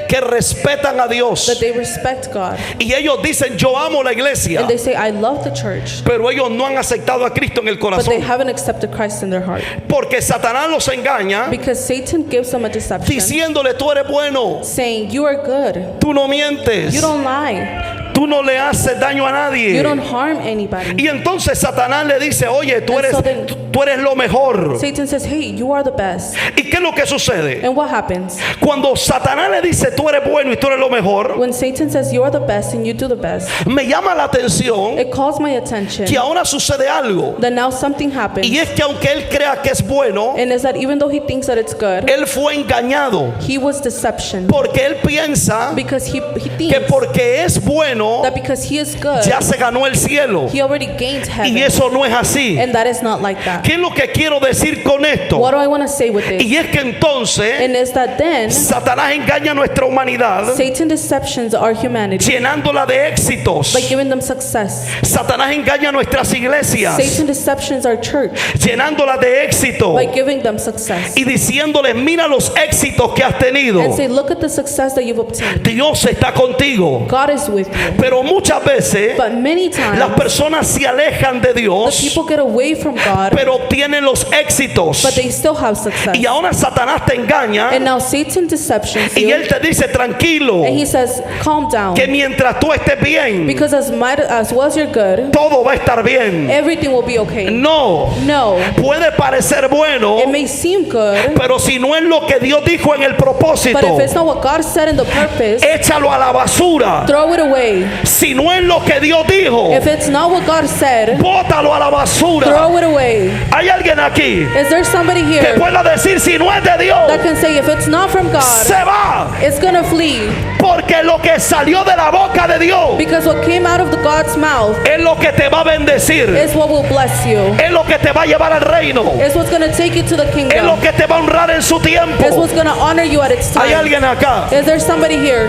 que respetan a Dios, that they respect God, y ellos dicen yo amo la iglesia, and they say I love the church, pero ellos no han aceptado a Cristo en el but they corazón? haven't accepted Christ in their heart? Porque Satanás los engaña Because Satan gives them a deception, diciéndole tú eres bueno, saying you are good, tú no mientes, you don't lie, tú no le haces daño a you nadie. don't harm anybody. Y entonces Satanás le dice, oye, tú And eres, so then- tú eres lo mejor. Satan says, hey, you are the best. ¿Y qué es lo que sucede? And what happens? Cuando Satanás le dice, tú eres bueno y tú eres lo mejor, When Satan says you are the best and you do the best, me llama la atención it calls my attention que ahora sucede algo. that now something happens. Y es que aunque él crea que es bueno, And is that even though he thinks that it's good, él fue engañado. he was deception. Porque él piensa Because he que thinks porque es bueno, that because he is good, ya se ganó el cielo. he already gained heaven. Y eso no es así. And that is not like that. ¿Qué es lo que quiero decir con esto? What do I want to say with this? Y es que entonces And is that then Satanás engaña a nuestra humanidad Satan deceptions our humanity llenándola de éxitos. by giving them success. Satanás engaña a nuestras iglesias Satan deceptions our church llenándola de éxito by giving them success. y diciéndoles mira los éxitos que has tenido. And say, look at the success that you've obtained. Dios está contigo. God is with you. Pero muchas veces But many times, las personas se alejan de the Dios, people get away from God, pero obtienen los éxitos. but they still have success. Y ahora Satanás te engaña And now Satan deceptions y you, él te dice tranquilo, and he says, calm down, que mientras tú estés bien, because as well as you're good, todo va a estar bien. everything will be okay. No, No, puede parecer bueno, it may seem good, pero si no es lo que Dios dijo en el propósito, but if it's not what God said in the purpose, échalo a la basura. throw it away. Si no es lo que Dios dijo, If it's not what God said, bótalo a la basura. throw it away. Hay alguien aquí Is there somebody que here pueda decir si no es de that Dios, can say if it's not from God, se va, it's gonna flee? porque lo que salió de la boca de Dios Because what came out of the God's mouth es lo que te va a bendecir, is what will bless you. es lo que te va a llevar al reino, It's what's gonna take you to the es kingdom. lo que te va a honrar en su It's tiempo. what's gonna honor you at its Hay time. alguien acá. Is there somebody here?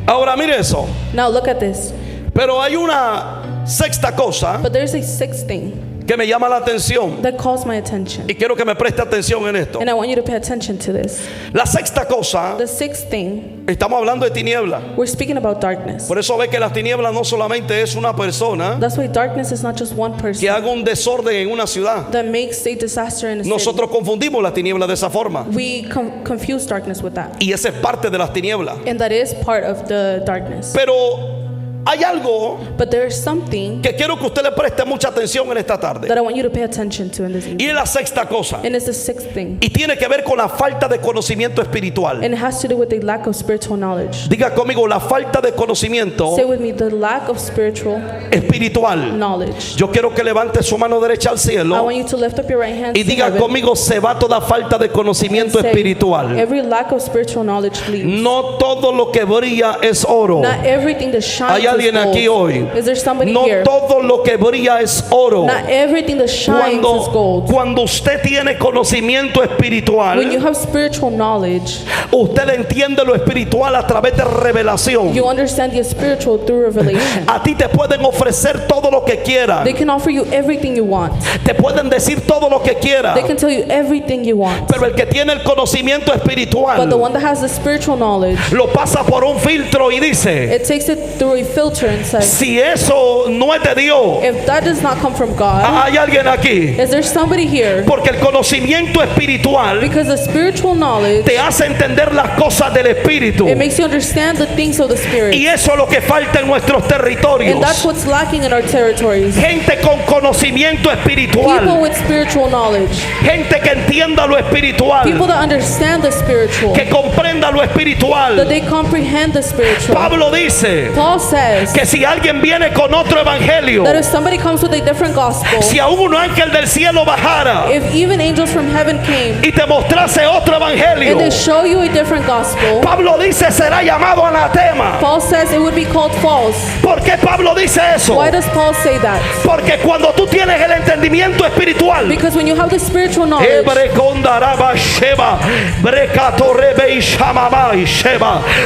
Ahora mire eso. Now look at this. Pero hay una sexta cosa But there's a sixth thing que me llama la atención that calls my attention. y quiero que me preste atención en esto. And I want you to pay attention to this. La sexta cosa, The sixth thing, estamos hablando de tiniebla. we're speaking about darkness. Por eso ve que las tinieblas no solamente es una persona That's why darkness is not just one que person haga un desorden en una ciudad. that makes a disaster in a city. Nosotros confundimos las tinieblas de esa forma. We confuse darkness with that. Y esa es parte de las tinieblas. And that is part of the darkness. Pero hay algo But there is something que quiero que usted le preste mucha atención en esta tarde. that I want you to pay attention to in this Y evening. es la sexta cosa. And it's the sixth thing. Y tiene que ver con la falta de conocimiento espiritual. And it has to do with the lack of spiritual knowledge. Diga conmigo, la falta de conocimiento Say with me, the lack of spiritual espiritual. knowledge. Yo quiero que levante su mano derecha al I cielo want you to lift up your right hand y to diga heaven conmigo, se va toda falta de and conocimiento say, espiritual. every lack of spiritual knowledge leaves. No todo lo que brilla es oro. Not everything that shines Hay alguien is aquí gold. hoy. Is there somebody No here? todo lo que brilla es oro. Not everything that shines is gold. Cuando usted tiene conocimiento When you espiritual, have spiritual knowledge, usted entiende lo espiritual a través de revelación. you understand the spiritual through revelation. A ti te pueden ofrecer todo lo que quieran. They can offer you everything you want. Te pueden decir todo lo que quieran. They can tell you everything you want. Pero el que tiene el conocimiento But the espiritual one that has the spiritual knowledge, lo pasa por un filtro y dice, it takes it through a filter and says, si eso no es de Dios, if that does not come from God, hay alguien aquí. is there somebody here? Porque el conocimiento espiritual Because the spiritual knowledge, te hace entender las cosas del espíritu. it makes you understand the things of the spirit. Y eso es lo que falta en nuestros And that's territorios. what's lacking in our territories. Gente con conocimiento People espiritual. with spiritual knowledge. Gente que entienda lo People espiritual. that understand the spiritual. Que comprenda lo That espiritual. they comprehend the spiritual. Pablo dice, Paul said, says que si alguien viene con otro evangelio, that if somebody comes with a different gospel, si aún un ángel del cielo bajara if even angels from heaven came y te mostrase otro evangelio, and they show you a different gospel, Pablo dice será llamado anatema. Paul says it would be called false. ¿Por qué Pablo dice eso? Why does Paul say that? Porque cuando tú tienes el entendimiento espiritual, Because when you have the spiritual knowledge,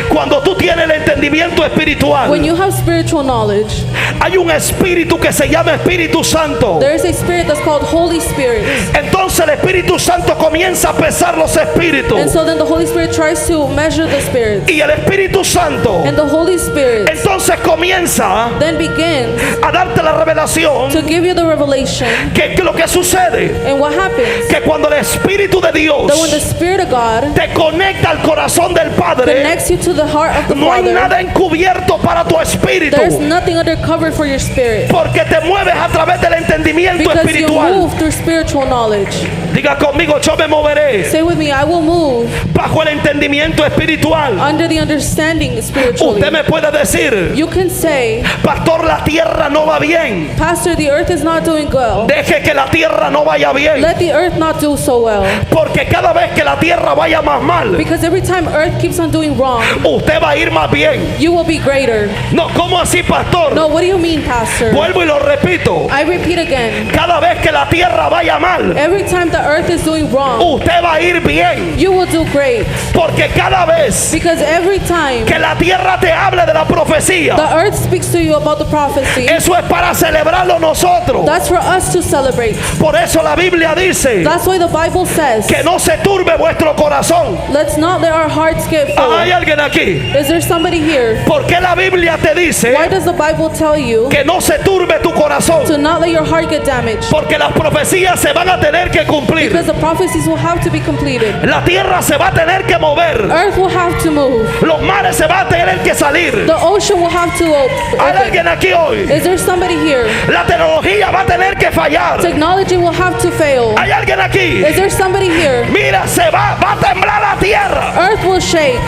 cuando tú tienes el entendimiento espiritual, when you have spiritual knowledge, hay un espíritu que se llama Espíritu Santo. there is a spirit that's called Holy Spirit. Entonces el Espíritu Santo comienza a pesar los espíritus, And so then the Holy Spirit tries to measure the spirits. y el Espíritu Santo And the Holy Spirit entonces comienza then begins a darte la revelación to give you the revelation. que lo que sucede, And what happens? que cuando el Espíritu de Dios That when the Spirit of God te conecta al corazón del Padre, connects you to the heart of the no hay Father, nada encubierto para tu espíritu, there's nothing undercover for your spirit. porque te mueves a través del entendimiento Because you espiritual. move through spiritual knowledge. Diga conmigo, yo me moveré Say with me, I will move bajo el entendimiento espiritual. under the understanding spiritually. Usted me puede decir, You can say, pastor, la tierra no va bien. Pastor, the earth is not doing well. Deje que la tierra no vaya bien, Let the earth not do so well. porque cada vez que la tierra vaya más mal, Because every time earth keeps on doing wrong, usted va a ir más bien. you will be greater. No, ¿cómo así, pastor? No, what do you mean, Pastor? Vuelvo y lo repito. I repeat again. Cada vez que la tierra vaya mal, Every time the earth is doing wrong, usted va a ir bien, you will do great. porque cada vez Because every time que la tierra te hable de la profecía, the earth speaks to you about the prophecy, eso es para celebrarlo nosotros. that's for us to celebrate. Por eso la Biblia dice That's why the Bible says, que no se turbe vuestro corazón. let's not let our hearts get ¿Hay full. alguien aquí? Is there somebody here? ¿Por qué la Biblia te dice Why does the Bible tell you que no se turbe tu corazón? to not let your heart get damaged? Porque las profecías se van a tener que cumplir. Because the prophecies will have to be completed. La tierra se va a tener que mover. Earth will have to move. Los mares se van a tener que salir. The ocean will have to ¿Hay open. alguien aquí hoy? Is there somebody here? La tecnología va a tener que fallar. Technology will have to fail. ¿Hay alguien aquí? Is there somebody here? Mira, va a temblar la tierra. Earth will shake.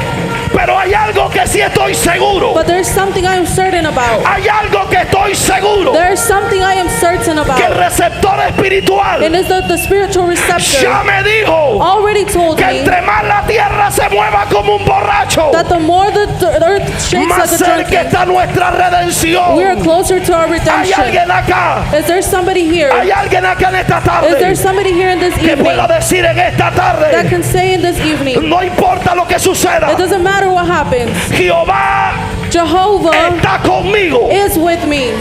Pero hay algo que sí estoy seguro. But there's something I am certain about. Hay algo que estoy seguro. There's something I am certain Que el about. receptor espiritual And it's the spiritual receptor ya me dijo already told que me entre más la tierra se mueva como un borracho, that the more the earth shakes más like a cerca junkie, está nuestra redención. we are closer to our Hay redemption. alguien acá. Is there somebody here? Hay alguien acá en esta Is there tarde somebody here in this que evening pueda decir en esta that tarde, can say in this evening, no importa lo que suceda, it doesn't matter what happens, Jehová Jehovah está conmigo. is with me.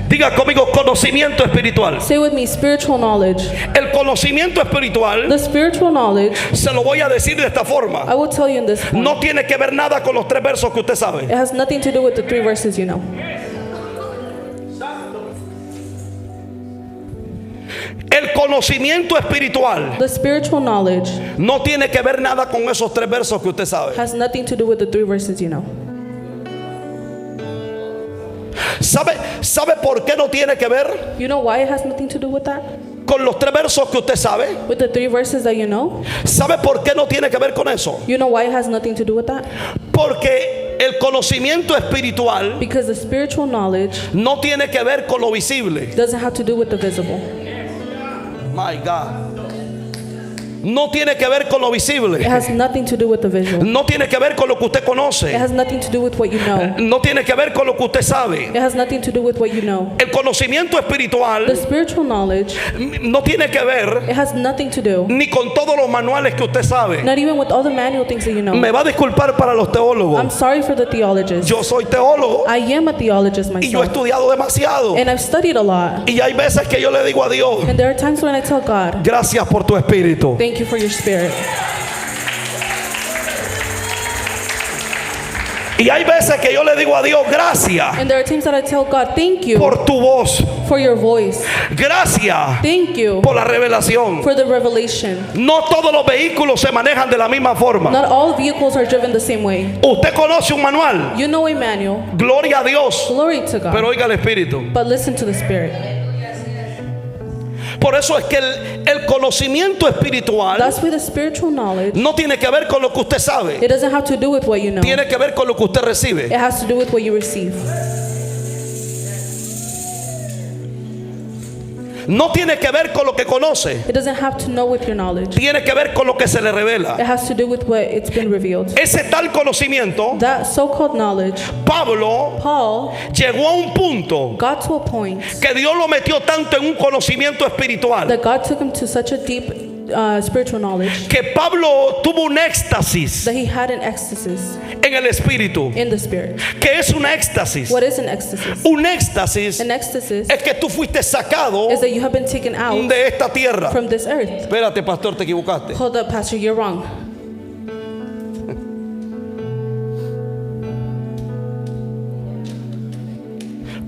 Diga conmigo, conocimiento espiritual. Say with me, spiritual knowledge. El conocimiento espiritual, The spiritual knowledge, se lo voy a decir de esta I forma, will tell you in this form. no tiene que ver nada con los 3 versos que usted sabe. It has nothing to do with the 3 verses you know. El conocimiento espiritual The spiritual knowledge no tiene que ver nada con esos 3 versos que usted sabe. has nothing to do with the 3 verses you know. ¿Sabe por qué no tiene que ver You know why it has nothing to do with that? con los 3 versos que usted sabe? With the 3 verses that you know? ¿Sabe por qué no tiene que ver con eso? You know why it has nothing to do with that? Porque el conocimiento espiritual Because the spiritual knowledge no tiene que ver con lo visible. doesn't have to do with the visible. My God. No tiene que ver con lo It visible. has nothing to do with the visual. No tiene que ver con lo que usted It conoce. has nothing to do with what you know. No tiene que ver con lo que usted It sabe. has nothing to do with what you know. El conocimiento The espiritual spiritual knowledge, no tiene que ver it has nothing to do, ni con todos los manuales que usted sabe. not even with all the manual things that you know. Me va a disculpar para los I'm teólogos. sorry for the theologists. Yo soy teólogo I am a theologist y yo he myself. estudiado demasiado. And I've studied a lot. Y hay veces que yo le digo a Dios, And there are times when I tell God, gracias por tu espíritu. thank you for your spirit. Y hay veces que yo le digo a Dios, gracias And there are times that I tell God, thank you por tu voz. for your voice. Gracias Thank you por la revelación. for the revelation. No todos los vehículos se manejan de la misma forma. Not all vehicles are driven the same way. Usted conoce un manual. You know a manual. Gloria a Dios. Glory to God. Pero oiga el espíritu. But listen to the spirit. Por eso es que el conocimiento espiritual That's why the spiritual knowledge, no tiene que ver con lo que usted sabe, it doesn't have to do with what you know. tiene que ver con lo que usted recibe. It has to do with what you receive. No tiene que ver con lo que conoce, It doesn't have to know with your knowledge. tiene que ver con lo que se le It revela. has to do with what it's been revealed. Ese tal conocimiento, That so-called knowledge, Pablo Paul llegó a un punto got to a point que Dios lo metió tanto en un conocimiento espiritual that God took him to such a deep spiritual knowledge que Pablo tuvo un éxtasis that he had an ecstasy en el espíritu. in the spirit. ¿Qué es un éxtasis? What is an ecstasy? Un éxtasis An ecstasy es que tú fuiste sacado is that you have been taken out de esta tierra. from this earth. Espérate, pastor, te equivocaste. Hold up, Pastor, you're wrong.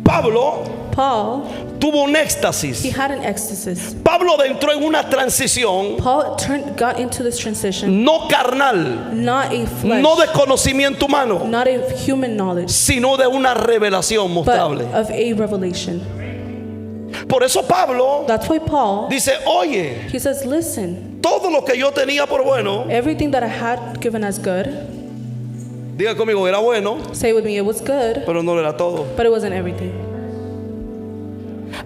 Pablo Paul, tuvo un he éxtasis. had an ecstasy. Pablo entró en una transición Paul got into this transition, no carnal, not a flesh, no de conocimiento humano, not a human knowledge, sino de una revelación but mostrable. of a revelation. Por eso Pablo That's why Paul, dice, oye, he says, listen, todo lo que yo tenía por bueno, everything that I had given as good, diga conmigo, era bueno, say with me, it was good, pero no lo era todo. but it wasn't everything.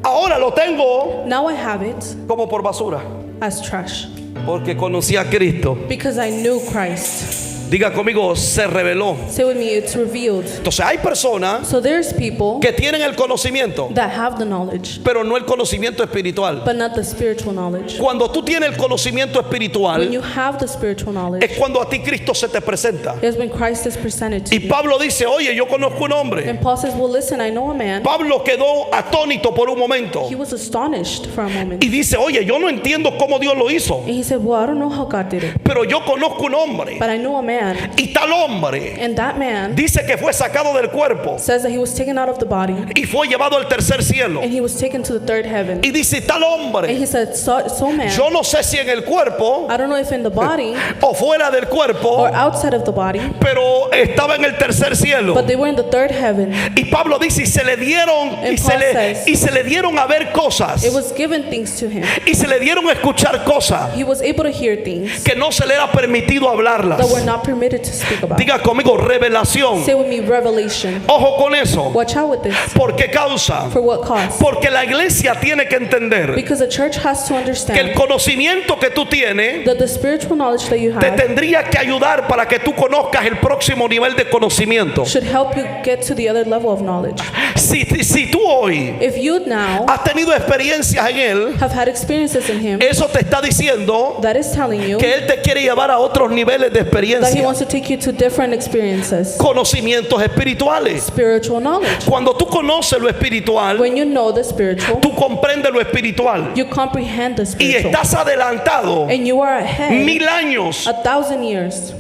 Ahora lo tengo Now I have it como por basura, as trash porque conocí a Cristo. because I knew Christ. Diga conmigo, se reveló. Say with me, it's revealed. Entonces hay personas So there's people que tienen el conocimiento, that have the knowledge, pero no el conocimiento espiritual. but not the spiritual knowledge. Cuando tú tienes el conocimiento When espiritual, you have the spiritual knowledge, es cuando a ti Cristo se te presenta. it's when Christ is presented to Y you. Pablo dice, oye, yo conozco un hombre. And Paul says, well, listen, I know a man. Pablo quedó atónito por un momento He was astonished for a moment. y dice, oye, yo no entiendo cómo Dios lo hizo, And he said, well, I don't know how God did it, pero yo conozco un hombre. but I know a man. Y tal hombre And that man dice que fue sacado del cuerpo says that he was taken out of the body y fue llevado al tercer cielo. and he was taken to the third heaven. Y dice, tal And hombre, he said, so man, yo no sé si en el cuerpo I don't know if in the body o fuera del cuerpo, or outside of the body, pero estaba en el tercer cielo. but they were in the third heaven. Y Pablo dice, y se le dieron And Paul says, y se le dieron a ver cosas It was given things to him. y se le dieron a escuchar cosas He was able to hear things que no se le era permitido hablarlas. that were not permitted to speak about. Diga conmigo, revelación. Say with me, revelation. Ojo con eso. Watch out with this. ¿Por qué causa? For what cause? Porque la iglesia tiene que entender Because the church has to que el understand conocimiento que tú tienes that the spiritual knowledge that you te have tendría que ayudar para que tú conozcas el próximo nivel de conocimiento. should help you get to the other level of knowledge. Si tú hoy If you now has tenido experiencias en él, have had experiences in him, eso te está diciendo that is telling you que él te quiere llevar a otros niveles de that he experiencia. wants to take you to different experiences. Conocimientos espirituales. Spiritual knowledge. Cuando tú conoces lo espiritual, When you know the spiritual, tú comprendes lo espiritual you comprehend the y spiritual. estás adelantado And you are ahead 1000 años. 1,000 years.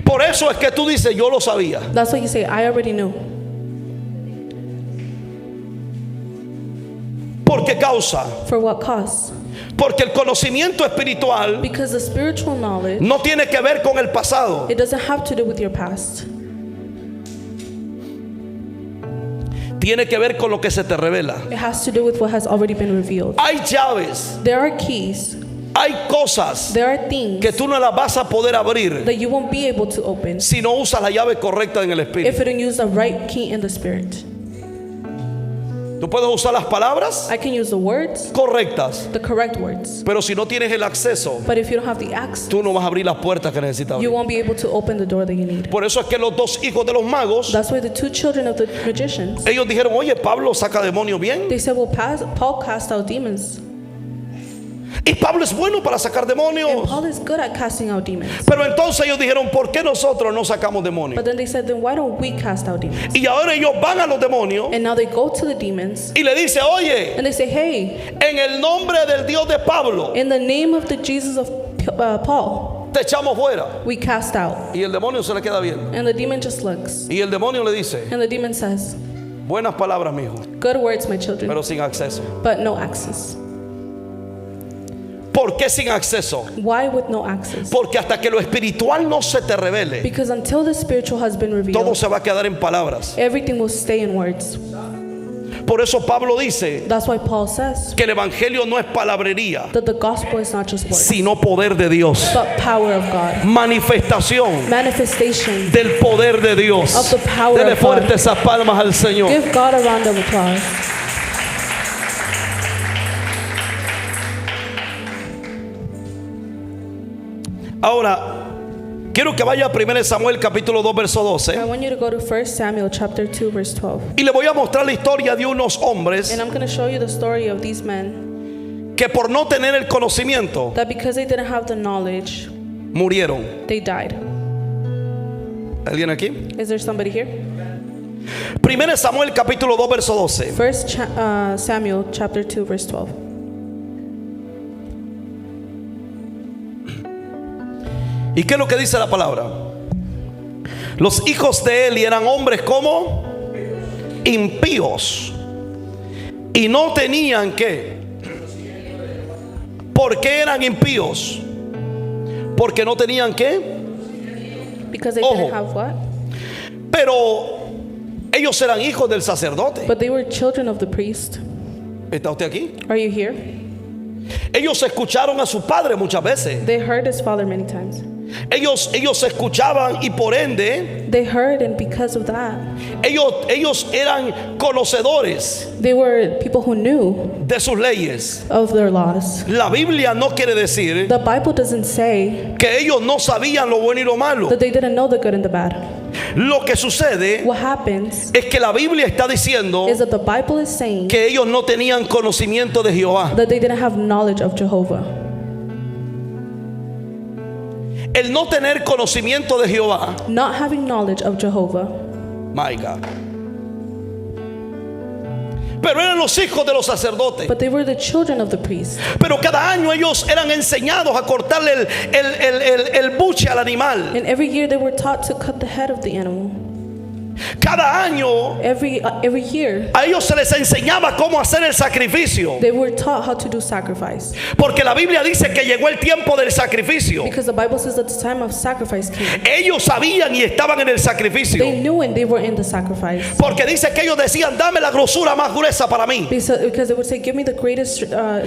Por eso es que tú dices, yo lo sabía. That's what you say, I already knew. ¿Por qué causa? For what cause? Porque el conocimiento espiritual Because the spiritual knowledge, no tiene que ver con el pasado. it doesn't have to do with your past. Tiene que ver con lo que se te revela. It has to do with what has already been revealed. Hay llaves, There are keys, hay cosas there are things que tú no las vas a poder abrir that you won't be able to open si no usas la llave correcta en el espíritu. if you don't use the right key in the spirit. Tú puedes usar las palabras I can use the words, correctas, the correct words, pero si no tienes el acceso, but if you don't have the access, tú no vas a abrir las puertas que necesitas you abrir. won't be able to open the door that you need. Por eso es que los dos hijos de los magos, That's why the two children of the magicians, ellos dijeron, oye, Pablo saca demonios bien. they said, well, Paul cast out demons, Y Pablo es bueno para sacar and demonios. Paul is good at casting out demons. Pero entonces ellos dijeron, ¿por qué nosotros no sacamos demonios? But then they said, then why don't we cast out demons? Y ahora ellos van a los demonios And now they go to the demons y le dice, oye, and they say, hey, en el nombre del Dios de Pablo, in the name of the Jesus of Paul, te echamos fuera. we cast out. Y el demonio se le queda bien. And the demon just looks. Y el demonio le dice, And the demon says, buenas palabras, mijo, good words, my children, pero sin acceso. but no access. ¿Por qué sin acceso? Why with no access? Porque hasta que lo espiritual no se te revele, Because until the spiritual has been todo revealed, se va a quedar en palabras. everything will stay in words. Por eso Pablo dice That's why Paul says que el evangelio no es palabrería, that the gospel is not just words, sino poder de Dios, but power of God. manifestación Manifestation del poder de Dios. of the power Dele of God. fuerte esas palmas al Señor. Give God a round of applause. Ahora, quiero que vaya a 1 Samuel capítulo 2 verso I 12 want you to go to 1 Samuel chapter 2 verse 12. y le voy a mostrar la historia de unos hombres And I'm going to show you the story of these men que por no tener el conocimiento that because they didn't have the knowledge, murieron. they died. ¿Alguien aquí? Is there somebody here? 1 Samuel capítulo 2 verso 12. 1 Samuel chapter 2 verse 12. ¿Y qué es lo que dice la palabra? Los hijos de Eli eran hombres como impíos y no tenían que. ¿Por qué eran impíos? Porque no tenían que. Because they Ojo. didn't have what? Pero ellos eran hijos del sacerdote. But they were children of the priest. ¿Está usted aquí? Are you here? Ellos escucharon a su padre muchas veces. They heard his father many times. Ellos escuchaban y por ende They heard, and because of that, ellos eran conocedores they were people who knew de sus leyes. of their laws. La Biblia no quiere decir The Bible doesn't say que ellos no sabían lo bueno y lo malo. that they didn't know the good and the bad. Lo que sucede What happens es que la Biblia está diciendo is that the Bible is saying que ellos no tenían conocimiento de Jehová. that they didn't have knowledge of Jehovah. El no tener conocimiento de Jehová, Not having knowledge of Jehovah. my God. Pero eran los hijos de los sacerdotes. But they were the children of the priest. Pero cada año ellos eran enseñados a cortarle el buche al animal. And every year they were taught to cut the head of the animal. Cada año Every year a ellos se les enseñaba cómo hacer el sacrificio. they were taught how to do sacrifice. Porque la Biblia dice que llegó el tiempo del sacrificio. Because the Bible says that the time of sacrifice came. Ellos sabían y estaban en el sacrificio. They knew and they were in the sacrifice. Porque dice que ellos decían, dame la grosura más gruesa para mí. Because they would say, give me the greatest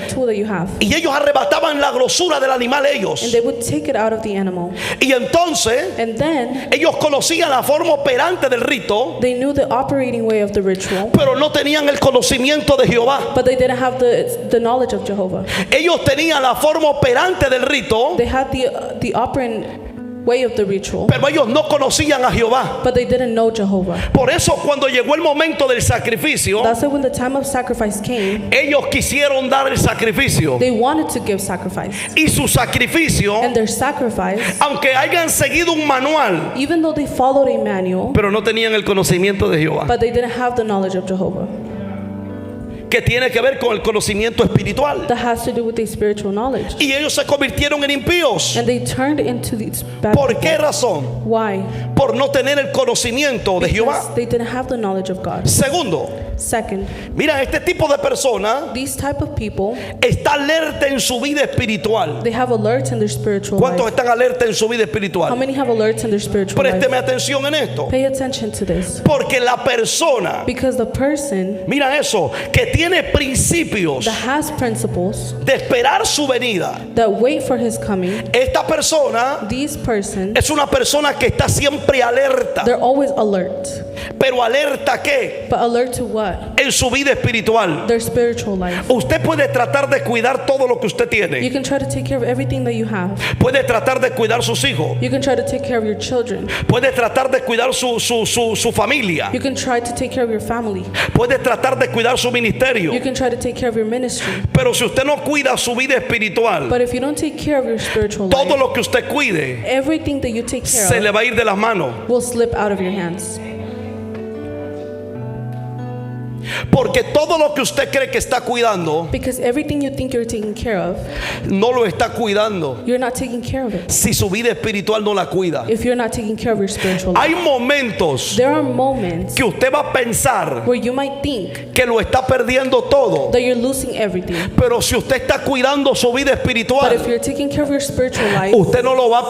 tool that you have. Y ellos arrebataban la grosura del animal ellos. And they would take it out of the animal. Y entonces And then ellos conocían la forma operante del rito, they knew the operating way of the ritual. pero no tenían el conocimiento de Jehová. But they didn't have the knowledge of Jehovah. Ellos tenían la forma operante del rito, They had the operant way of the ritual. pero ellos no conocían a Jehová. But they didn't know Jehovah. Por eso cuando llegó el momento del sacrificio, That's why when the time of sacrifice came, ellos quisieron dar el sacrificio. they wanted to give sacrifice. Y su sacrificio, And their sacrifice, aunque hayan seguido un manual, even though they followed a manual, pero no tenían el conocimiento de Jehová, but they didn't have the knowledge of Jehovah. que tiene que ver con el conocimiento espiritual. That has to do with the spiritual knowledge. Y ellos se convirtieron en impíos. And they turned into these bad ¿Por people. qué razón? Why? Por no tener el conocimiento de Jehová. Because they didn't have the knowledge of God. Segundo, Second, mira, este tipo de persona these type of people, está alerta en su vida espiritual. they have alerts in their spiritual ¿Cuántos life. están alerta en su vida How espiritual? many have alerts in their spiritual Présteme life? atención en esto. Pay attention to this. Porque la persona, Because the person mira eso, que tiene principios that has principles, de esperar su venida. that wait for his coming, Esta persona these persons, es una persona que está siempre alerta. they're always alert. Pero alerta ¿qué? But alert to what? En su vida espiritual. Their spiritual life. Usted puede tratar de cuidar todo lo que usted You tiene. can try to take care of everything that you have. Puede tratar de cuidar sus hijos. You can try to take care of your children. Puede tratar de cuidar su familia. You can try to take care of your family. Puede tratar de cuidar su ministerio. You can try to take care of your ministry. Pero si usted no cuida su vida espiritual, But if you don't take care of your spiritual todo life, lo que usted cuide everything that you take se care le of va a ir de las manos. will slip out of your hands. Porque todo lo que usted cree que está cuidando, Because everything you think you're taking care of, no lo está cuidando you're not taking care of it. si su vida espiritual no la cuida. If you're not taking care of your spiritual life. Hay momentos There are moments que usted va a pensar where you might think que lo está perdiendo todo. that you're losing everything. Pero si usted está cuidando su vida But if espiritual, you're taking care of your spiritual life, usted no lo va.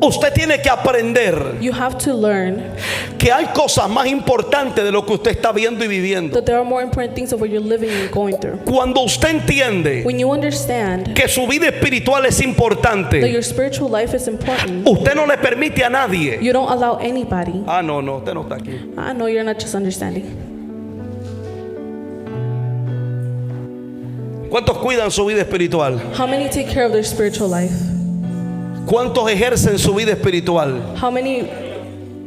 Usted tiene que aprender You have to learn que hay cosas más importantes de lo que usted está viendo y viviendo. that there are more important things of what you're living and going through. Cuando usted entiende When you understand que su vida espiritual es that importante, your spiritual life is important, usted no le permite a nadie. you don't allow anybody. Ah, no, usted no está aquí. I know you're not just understanding. ¿Cuántos cuidan su vida espiritual? How many take care of their spiritual life? ¿Cuántos ejercen su vida espiritual? How many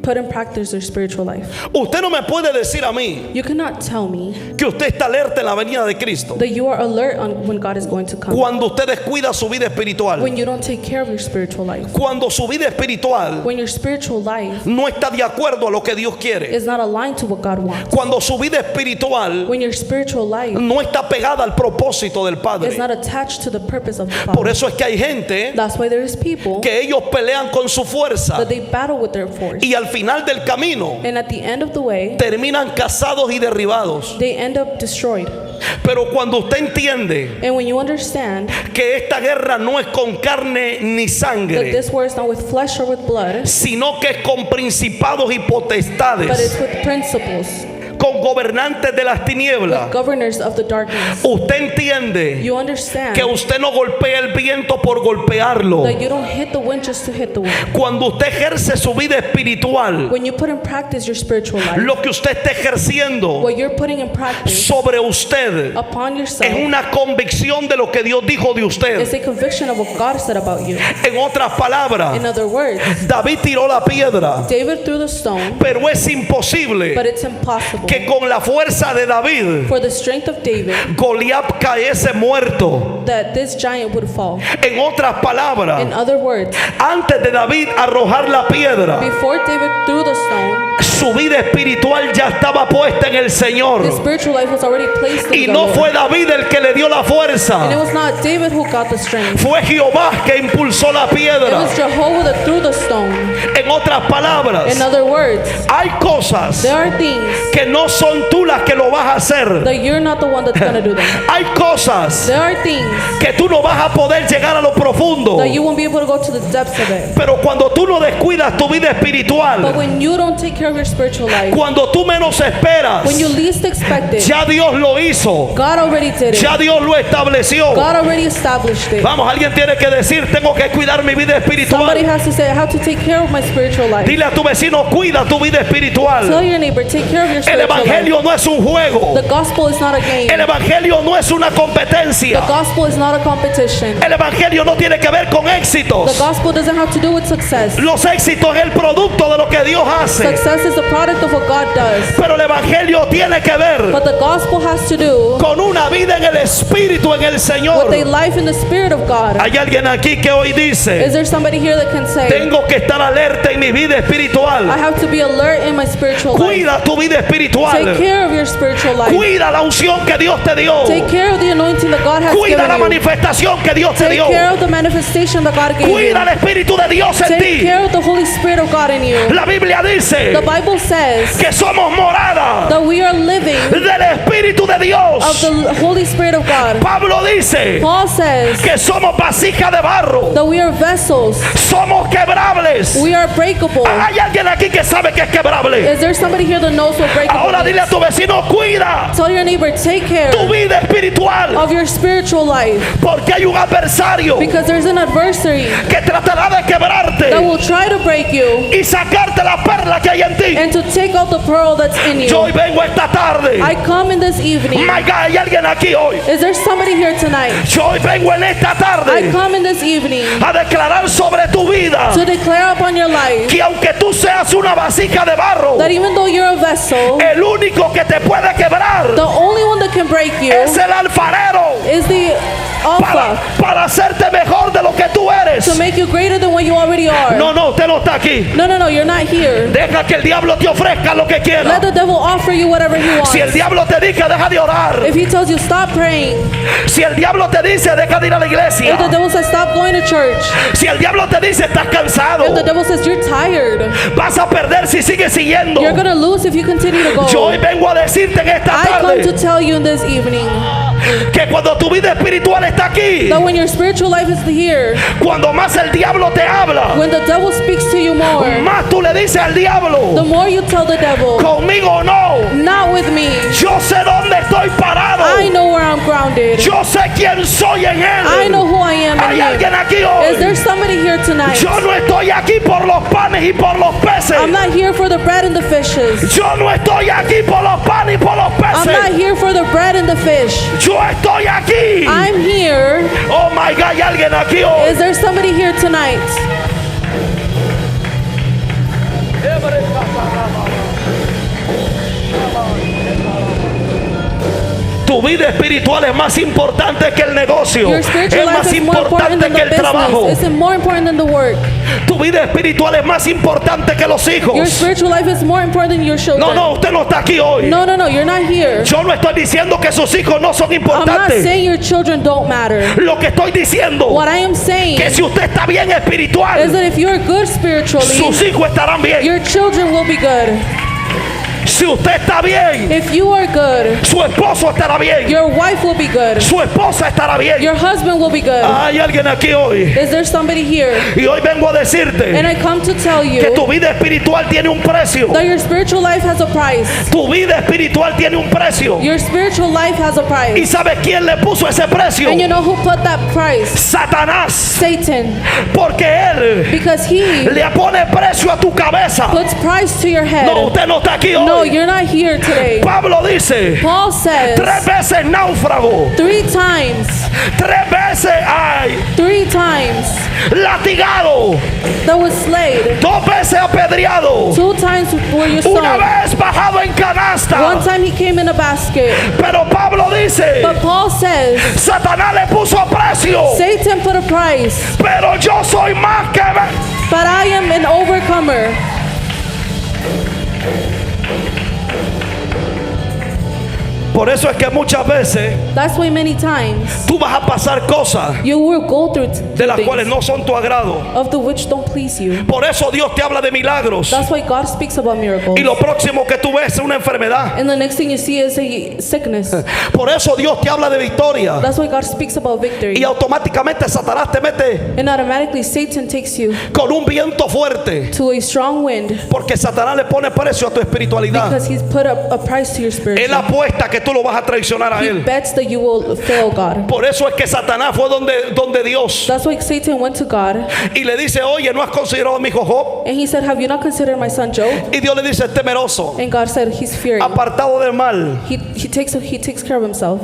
put in practice their spiritual life? Usted no me puede decir a mí You cannot tell me que usted está alerta en la venida de Cristo that you are alert on when God is going to come. cuando usted descuida su vida espiritual. When you don't take care of your spiritual life. Cuando su vida espiritual When your spiritual life no está de acuerdo a lo que Dios quiere. is not aligned to what God wants. Cuando su vida espiritual When your spiritual life no está pegada al propósito del is Padre. not attached to the purpose of the Por Father. eso es que hay gente That's why there is people que ellos pelean con su fuerza that they battle with their force. y al final del camino And at the end of the way, terminan casados y derribados. they end up destroyed. Pero cuando usted entiende And when you understand que esta guerra no es con carne ni that sangre, this war is not with flesh or with blood, sino que es con principados y but it's potestades, with principles, con gobernantes de las tinieblas, with governors of the darkness. usted entiende You understand que usted no golpea el viento por golpearlo. that you don't hit the wind just to hit the wind. Cuando usted ejerce su vida espiritual, When you put in practice your spiritual life, lo que usted está ejerciendo what you're putting in practice sobre usted upon yourself es una convicción de lo que Dios dijo de is usted. a conviction of what God said about you. En otras palabras, In other words, David tiró la piedra, David threw the stone, pero es imposible but it's impossible que con la fuerza de David for the strength of David Goliat caese muerto. that this giant would fall. En otras palabras, In other words, antes de David arrojar la piedra, before David threw the stone, su vida espiritual ya estaba puesta en el his Señor. spiritual life was already placed Y in the no Lord. fue David el que le dio la And it fuerza, was not David who got the strength. fue Jehová que impulsó la It piedra. was Jehovah that threw the stone. En otras palabras, In other words, hay cosas there are things que no son tú las que lo vas a hacer. that you're not the one that's going to do them. Hay cosas There are things que tú no vas a poder llegar a lo profundo. that you won't be able to go to the depths of it. Pero cuando tú no descuidas tu vida But espiritual, when you don't take care of your spiritual life, cuando tú menos esperas, when you least expect it, ya Dios lo hizo, God already did it. ya Dios lo estableció. God already established it. Vamos, alguien tiene que decir, tengo que cuidar mi vida Somebody espiritual. has to say, I have to take care of my spiritual life. Dile a tu vecino, cuida tu vida Tell espiritual. your neighbor, take care of your El spiritual life. evangelio no es un juego. The gospel is not a game. El evangelio no es una The competencia. gospel is not a competition. El evangelio no tiene que ver con The éxitos. gospel doesn't have to do with success. Los éxitos es el producto de lo que Dios hace. Success is the product of what God does. Pero el evangelio tiene que ver But the gospel has to do con una vida en el espíritu en el Señor. with a life in the spirit of God. Hay alguien aquí que hoy Is dice, there somebody here that can say, tengo que estar alerta en mi vida I espiritual. have to be alert in my spiritual life. Cuida tu vida Take espiritual. care of your spiritual life. Cuida la unción que Dios te dio. Take care of the anointing that God has Cuida la given you. manifestación que Dios te Take dio. care of the manifestation that God gave you. Cuida el espíritu de Dios en Take ti. care of the Holy Spirit of God in you. La Biblia dice The Bible says que somos morada that we are living del espíritu de of Dios. the Holy Spirit of God. Pablo dice Paul says que somos vasija de barro. that we are vessels. Somos quebrables. We are breakable. Hay alguien aquí que sabe que es quebrable. Is there somebody here that knows what breakable Ahora dile a means? tu vecino, cuida Tell your neighbor, take care tu vida espiritual, of your spiritual life, porque hay un adversario because there's an adversary que tratará de that quebrarte will try to break you y sacarte la perla que hay en ti. and to take out the pearl that's in Yo you. hoy vengo esta tarde. I come in this evening. My God, hay alguien aquí hoy. Is there somebody here tonight? Yo hoy vengo en esta I tarde come in this evening a declarar sobre tu vida to declare upon your life que aunque tú seas una vasija de barro, that even though you're a vessel, el único que te puede quebrar the only one that can break you es el alfarero is the Alpha, para hacerte mejor de lo que tú eres. to make you greater than what you already are. No, usted no está aquí. No, you're not here. Deja que el diablo te ofrezca lo que quiera. Let the devil offer you whatever he wants. Si el diablo te dice deja de orar, If he tells you stop praying, si el diablo te dice deja de ir a la if the iglesia, devil says stop going to church, si el diablo te dice estás cansado, if the devil says you're tired, vas a perder si sigues siguiendo. you're going to lose if you continue to Yo go. hoy vengo a decirte en esta I come to tarde tell you in this evening que cuando tu vida espiritual está aquí, that when your spiritual life is here, cuando más el diablo te habla, when the devil speaks to you more, más tú le dices al the diablo, more you tell the devil, conmigo no, not with me. yo sé dónde estoy parado, I know where I'm grounded. yo sé quién soy en I él. know who I am Hay in alguien him. aquí Is there hoy. somebody here tonight? Yo no estoy aquí por los panes y por los peces. I'm not here for the bread and the fishes. Yo no estoy aquí por los panes y por los I'm not peces. here for the bread and the fish. Yo estoy aquí. I'm here. Oh my God, hay alguien aquí hoy. Is there somebody here tonight? Tu vida espiritual es más importante que el negocio. Your spiritual Es life más is more important importante than que the el trabajo. business. It's more important than the work. Tu vida espiritual es más importante que los Your hijos. spiritual life is more important than your children. No, no, usted no está aquí hoy. No, you're not here. Yo no estoy diciendo que sus hijos no son I'm not importantes. saying your children don't matter. Lo que estoy diciendo What I am saying que si usted está bien is espiritual, that if you're good spiritually, sus hijos estarán bien. your children will be good. Si usted está bien, If you are good, su esposo estará bien. your wife will be good. Su esposa estará bien. Your husband will be good. Hay alguien aquí hoy. Is there somebody here? Y hoy vengo a decirte And I come to tell you que tu vida espiritual tiene un precio. that your spiritual life has a price. Tu vida espiritual tiene un precio. Your spiritual life has a ¿Y price. sabes quién le puso ese precio? And you know who put that price? Satanás. Satan. Porque él Because he le pone precio a tu cabeza. puts price to your No, head. usted no está aquí No, hoy. you're not here today. Pablo dice, Paul says 3 veces náufrago, 3 times, 3 veces ay, 3 times latigado, that was slayed. 2 veces apedreado, 2 times were you una stoned. vez bajado en One canasta. time he came in a basket. Pero Pablo dice, But Paul says Satanás le puso precio, Satan put a price, pero yo soy más que... but I am an overcomer. Por eso es que muchas veces That's why many times tú vas a pasar cosas you will go through de las cuales things no son tu agrado. of the which don't please you. Por eso Dios te habla de milagros. That's why God speaks about miracles. Y lo próximo que tú ves es una enfermedad. And the next thing you see is a sickness. Por eso Dios te habla de victoria. That's why God speaks about victory. Y automáticamente Satanás te mete And automatically Satan takes you con un viento fuerte. to a strong wind Porque Satanás le pone precio a tu espiritualidad. because he's put up a price to your spirit. Él apuesta que tú lo vas a traicionar a He él. bets that you will fail God. Por eso es que Satanás fue donde Dios That's why Satan went to God y le dice, oye, ¿no has considerado a mi hijo Job? and he said, have you not considered my son Job? Y Dios le dice, es temeroso, And God said, he's fearing. apartado del mal. He takes care of himself.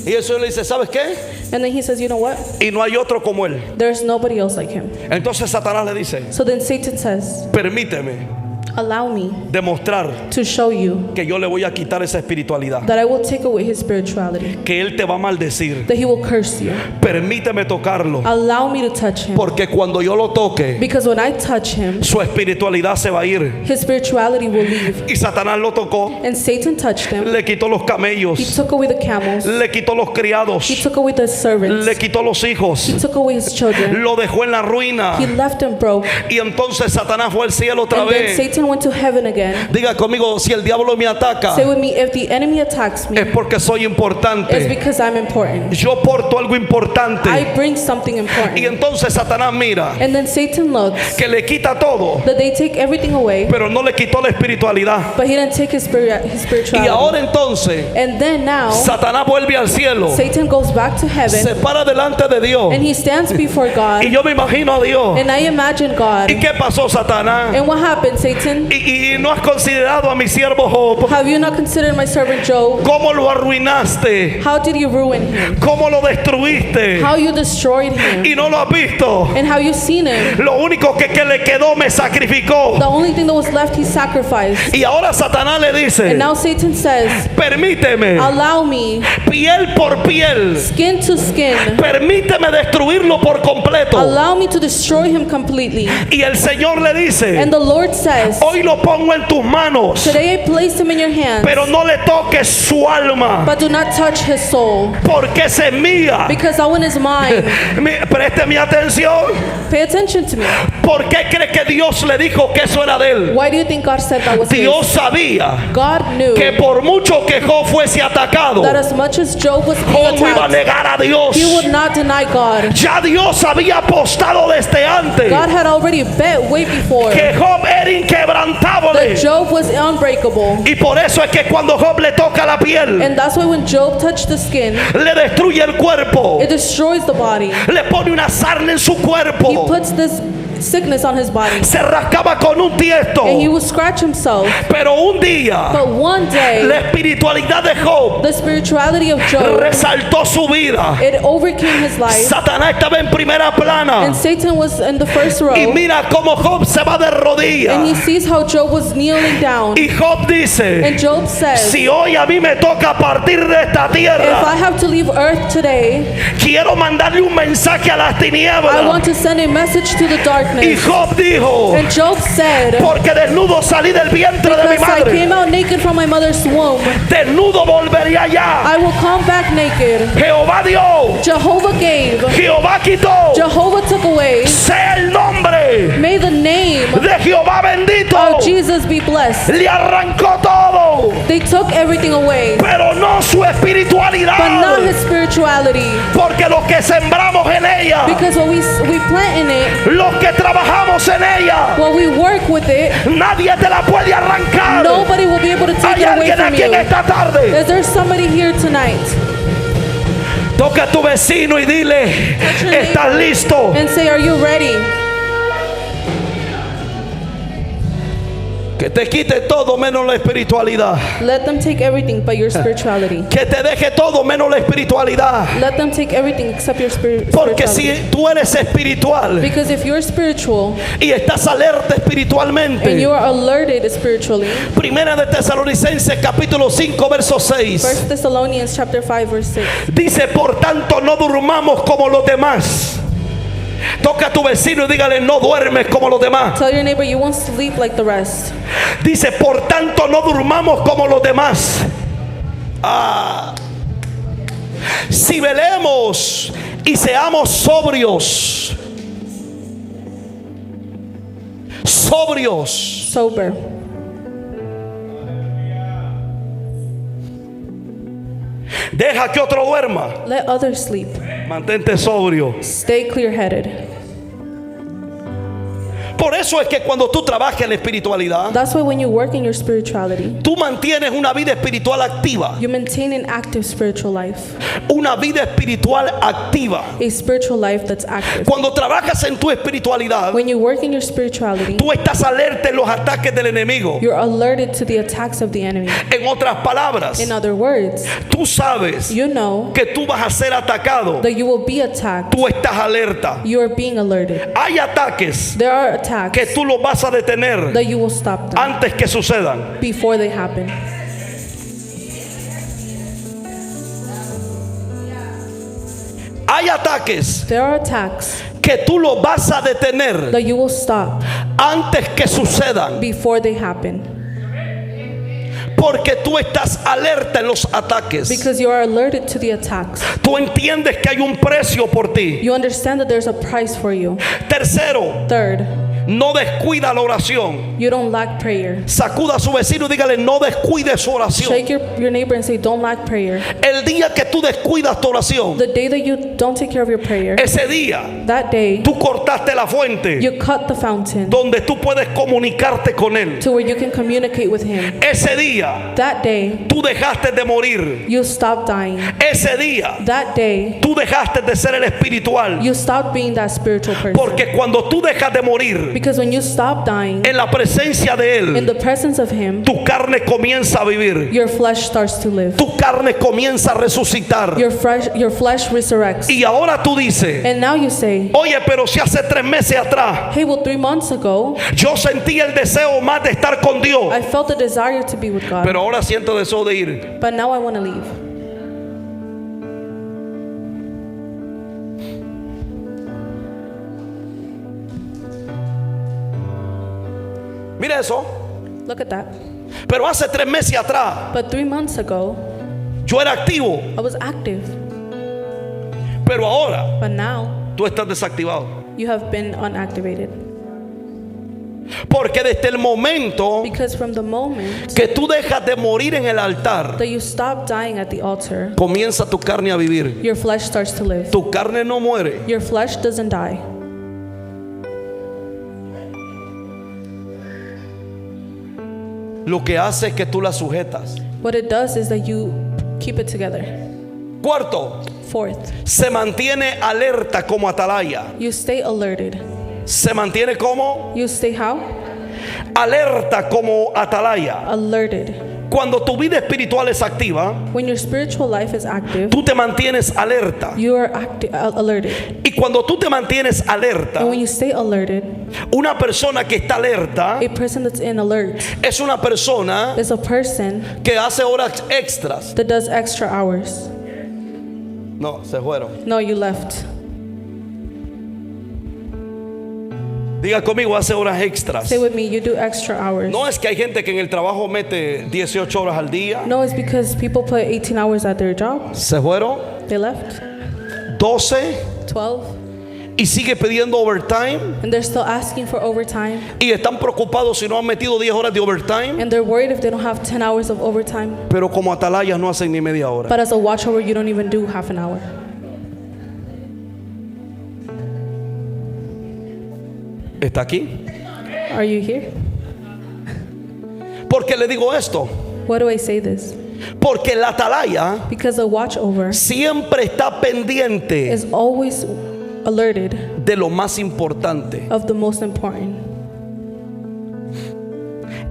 Y eso le dice, ¿sabes qué? And then he says, you know what? Y no hay otro como él. There's nobody else like him. Entonces Satanás le dice, So then Satan says, permíteme allow me demostrar to show you que yo le voy a quitar esa espiritualidad, that I will take away his spirituality, que él te va a maldecir. that he will curse you. Permíteme tocarlo, Allow me to touch him. porque cuando yo lo toque, Because when I touch him, su espiritualidad se va a ir. his spirituality will leave. Y Satanás lo tocó, And Satan touched him. le quitó los He camellos, took away the camels. le quitó los criados, He took away the servants. le quitó los hijos, He took away his children. lo dejó en la ruina. He left him broke. Y entonces Satanás fue al cielo otra And then vez. Satan went to heaven again. Diga conmigo, si el diablo me ataca, Say with me, if the enemy attacks me, es porque soy it's importante. because I'm important. Yo porto algo importante. I bring something Y important. entonces Satanás mira And then Satan looks que le quita todo, that they take everything away, pero no le quitó la espiritualidad. but he didn't take his Y spirituality. ahora entonces And then now, Satanás vuelve al cielo, Satan goes back to se heaven para delante de Dios. and he stands before God. Y yo me imagino a Dios. And I imagine God. ¿Y qué pasó, Satanás? And what happened, Satan? Y no has considerado a mi siervo Job. Have you not considered my servant Job? ¿Cómo lo arruinaste? How did you ruin him? ¿Cómo lo destruiste? How you destroyed him? Y no lo has visto. And how you seen him? Lo único que le quedó me sacrificó. The only thing that was left, he sacrificed. Y ahora Satanás le dice, And now Satan says, permíteme, allow me, piel por piel, skin to skin, permíteme destruirlo por completo. allow me to destroy him completely. Y el Señor le dice, And the Lord says, Hoy lo pongo en tus manos, Today I place him in your hands, pero no le toques su alma, but do not touch his soul, porque esa es mía. because that one is mine. Preste mi atención. Pay attention to me. ¿Por qué cree que Dios le dijo que eso era de él? Why do you think God said that was Dios his? sabía God knew que por mucho que Job fuese atacado, that as much as Job was being Job no iba a attacked, negar a Dios. he would not deny God. Ya Dios había apostado desde antes God had already bet way before que Job era inquebrantable. that Job was unbreakable. Y por eso es que cuando Job le toca la piel, And that's why when Job touched the skin, le destruye el cuerpo, it destroys the body. le pone una sarna en su He cuerpo, puts this sickness on his body, se rascaba con un tiesto. and he would scratch himself. Pero un día But one la day, espiritualidad de Job the spirituality of Job, resaltó su vida. it overcame his life, Satanás estaba en primera plana. and Satan was in the first row, Y mira cómo Job se va de and he rodillas. sees how Job was kneeling down. Y Job dice, And Job says, si hoy a mí me toca partir de esta if I tierra, have to leave earth today, quiero mandarle un mensaje a las I tinieblas. want to send a message to the Y darkness. Job dijo, And Job said, porque desnudo salí del vientre de mi because I madre, came out naked from my mother's womb, desnudo volvería allá. I will come back naked. Jehová dio, Jehovah gave, Jehová quitó. Jehovah took away. Sea el nombre May the name de Jehová bendito. of Jesus be blessed. Le arrancó todo, They took everything away, pero no su but not espiritualidad. his spirituality. Porque los que sembramos en ella, Because when we plant in it, los que trabajamos en ella, when we work with it, nadie te la puede arrancar. nobody will be able to take Hay it away alguien from aquí en you. esta tarde. Is there somebody here tonight? Toca a tu vecino y dile, ¿estás listo? And say, are you ready? Que te quite todo menos la espiritualidad. Let them take everything but your spirituality. Que te deje todo menos la espiritualidad. Let them take everything except your Porque si spirituality. tú eres espiritual Because if you're spiritual y estás alerta espiritualmente, and you are alerted spiritually, Primera de Tesalonicenses capítulo 5 verso 6 1 Thessalonians chapter 5 verse 6. dice, por tanto no durmamos como los demás. Toca a tu vecino y dígale, no duermes como los demás. Tell your neighbor you won't sleep like the rest. Dice, por tanto no durmamos como los demás. Si velemos y seamos sobrios. Sobrios. Sober. Deja que otro duerma. Let others sleep. Mantente sobrio. Stay clear-headed. Por eso es que cuando tú trabajas en la espiritualidad, That's why when you work in your spirituality, tú mantienes una vida espiritual activa. you maintain an active spiritual life. Una vida espiritual activa. A spiritual life that's active. Cuando trabajas en tu espiritualidad, When you work in your spirituality, tú estás alerta en los ataques del enemigo. you're alerted to the attacks of the enemy. En otras palabras, In other words, tú sabes you know que tú vas a ser atacado. that you will be attacked. Tú estás alerta. You are being alerted. Hay ataques There are que attacks tú los vas a detener that you will stop them antes que sucedan. before they happen. Hay ataques There are attacks que tú los vas a detener that you will stop antes que sucedan. before they happen. Porque tú estás alerta en los ataques. Because you are alerted to the attacks. Tú entiendes que hay un precio por ti. You understand that there's a price for you. Tercero, Third, no descuida la oración. you don't lack prayer. Sacuda a su vecino y dígale, no descuide su oración. Shake your neighbor and say, don't lack prayer. El día que tú descuidas tu oración, The day that you don't take care of your prayer, ese día that day, tú cortaste la fuente you cut the fountain donde tú puedes comunicarte con él. to where you can communicate with him. Ese día That day, tú dejaste de morir. you stop dying. Ese día That day, tú dejaste de ser el espiritual. you stop being that spiritual person. Porque cuando tú dejas de morir Because when you stop dying en la presencia de in él, the presence of him, tu carne comienza a vivir. your flesh starts to live. Tu carne comienza a resucitar. Your flesh resurrects. Y ahora tú dices, And now you say, oye, pero si hace 3 meses atrás hey, well, 3 months ago, yo sentí el deseo más de estar con Dios, I felt a desire to be with God, pero ahora siento deseo de ir. but now I want to leave. Mira eso. Look at that. Pero hace 3 meses atrás But 3 months ago, yo era activo, I was active. pero ahora But now, tú estás desactivado. you have been unactivated. Porque desde el momento Because from the moment que tú dejas de morir en el altar, that you stop dying at the altar, comienza tu carne a vivir. your flesh starts to live. Tu carne no muere. Your flesh doesn't die. Lo que hace es que tú la sujetas. What it does is that you keep it together. Cuarto, Fourth, se mantiene alerta como atalaya. you stay alerted. Se mantiene como You stay how? alerta como atalaya. Alerted. Cuando tu vida espiritual es activa, When your spiritual life is active, tú te mantienes alerta. you are alerted. Y cuando tú te mantienes alerta, And when you stay alerted, una persona que está alerta a person that's in alert es una persona is a person que hace horas extras. that does extra hours. No, se fueron. No, you left. Diga conmigo, hace horas extras. Say with me, you do extra hours. No es que hay gente que en el trabajo mete 18 horas al día. No, it's because people put 18 hours at their job. Se fueron They left. 12 12. y sigue pidiendo overtime. And they're still asking for overtime. Y están preocupados si no han metido 10 horas de overtime. And they're worried if they don't have 10 hours of overtime. Pero como atalayas no hacen ni media hora. But as a watchover, you don't even do half an hour. ¿Está aquí? Are you here? ¿Por qué le digo esto? Why do I say this? Porque la atalaya Because a watchover siempre está pendiente is always alerted de lo más importante. of the most important.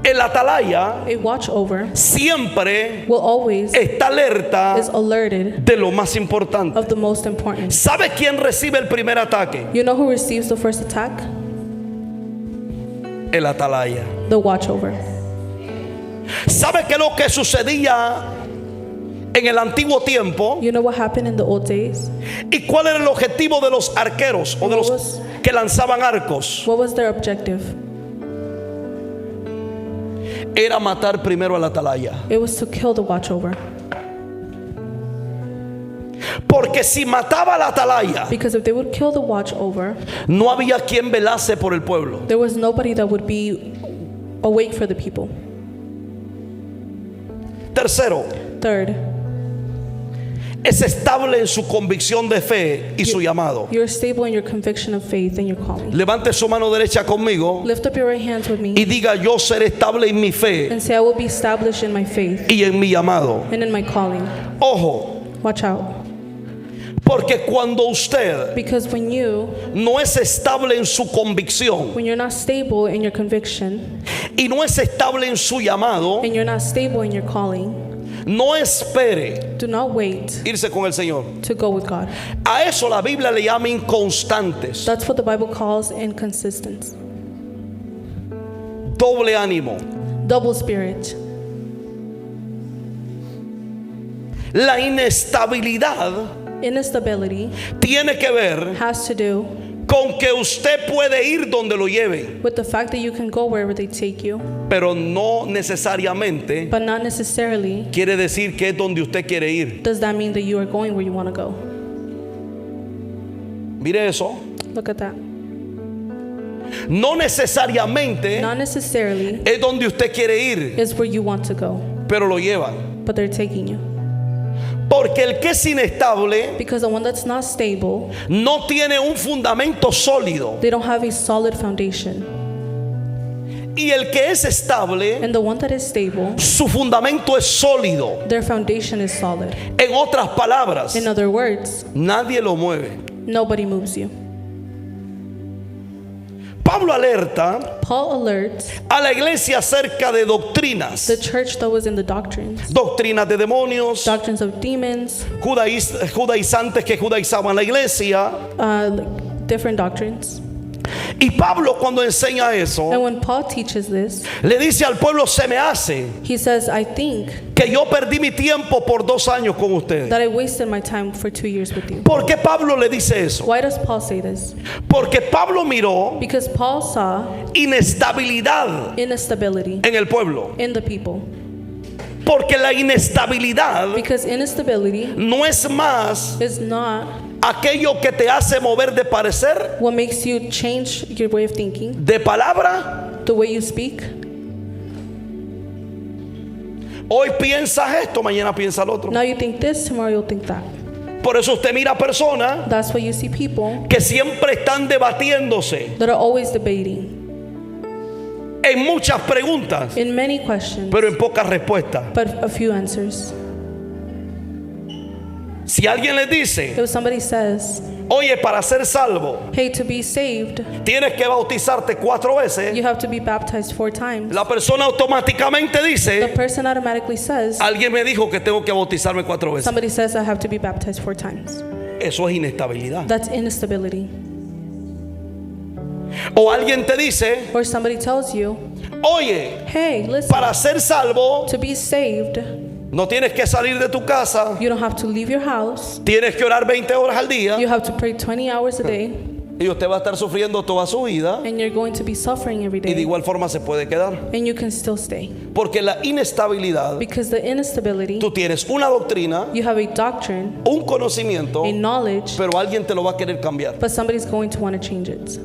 El atalaya A watchover siempre will always está alerta is alerted de lo más importante. of the most important. ¿Sabe quién recibe el primer ataque? You know who receives the first attack? El atalaya. The watchover. ¿Sabe qué es lo que sucedía en el antiguo tiempo? You know what happened in the old days? ¿Y cuál era el objetivo de los arqueros o de los que lanzaban arcos? What was their objective? Era matar primero al atalaya. It was to kill the watchover. Porque si mataba al atalaya, Because if they would kill the watchover, no había quien velase por el pueblo. there was nobody that would be awake for the people. Tercero, Third, es estable en su convicción de fe y su llamado. you're stable in your conviction of faith and your calling. Levante su mano derecha conmigo Lift up your right hands with me y diga: yo seré estable en mi fe and say, I will be established in my faith y en mi llamado. and in my calling. Ojo, Watch out. porque cuando usted Because when no es estable en su convicción you're not stable in your conviction y no es estable en su llamado, and you're not stable in your calling, no espere do not wait irse con el Señor. to go with God. A eso la Biblia le llama inconstantes, That's what the Bible calls inconsistent. doble ánimo. Double spirit. La inestabilidad Instability tiene que ver has to do con que usted puede ir donde lo lleven, with the fact that you can go wherever they take you, pero no necesariamente but not necessarily quiere decir que es donde usted quiere ir. does that mean that you are going where you want to go. Mire eso. Look at that. No necesariamente Not necessarily es donde usted quiere ir, is where you want to go, pero lo llevan. but they're taking you. Porque el que es inestable Because the one that's not stable, no tiene un fundamento sólido. they don't have a solid foundation. Y el que es estable, And the one that is stable, su fundamento es sólido. their foundation is solid. En otras palabras, In other words, nadie lo mueve. nobody moves you. Pablo alerta Paul alerts a la iglesia acerca de doctrinas. the church that was in the doctrines. Doctrinas de demonios, Doctrines of demons, judaizantes que judaizaban la iglesia. like different doctrines. Y Pablo cuando enseña And eso, when Paul teaches this, le dice al pueblo, se me hace he says, I think que yo perdí mi tiempo por 2 años con ustedes. that I wasted my time for 2 years with you. ¿Por qué Pablo le dice eso? Why does Paul say this? Porque Pablo miró Because Paul saw inestabilidad instability en el pueblo. in the people. Porque la inestabilidad Because instability no es más is not aquello que te hace mover de parecer, what makes you change your way of thinking, de palabra. the way you speak. Hoy piensas esto, mañana piensa el otro. Now you think this, tomorrow you'll think that. Por eso usted mira personas That's why you see people que siempre están debatiéndose that are always debating en muchas preguntas, in many questions, pero en pocas respuestas. but a few answers. Si alguien les dice, If somebody says, oye, para ser salvo hey, to be saved, tienes que bautizarte 4 veces, you have to be baptized 4 times. la persona automáticamente The dice, person automatically says, alguien me dijo que tengo que bautizarme 4 veces. somebody says I have to be baptized 4 times. Eso es inestabilidad. That's instability. O alguien te dice, Or somebody tells you, oye, hey, listen, para ser salvo to be saved, no tienes que salir de tu casa, you don't have to leave your house. tienes que orar 20 horas al día You have to pray 20 hours a day, y usted va a estar sufriendo toda su vida and you're going to be suffering every y de day, igual forma se puede quedar. and you can still stay. Porque la inestabilidad, Because the instability, tú tienes una doctrina, you have a doctrine, un conocimiento, a knowledge, pero alguien te lo va a querer cambiar. but somebody's going to want to change it.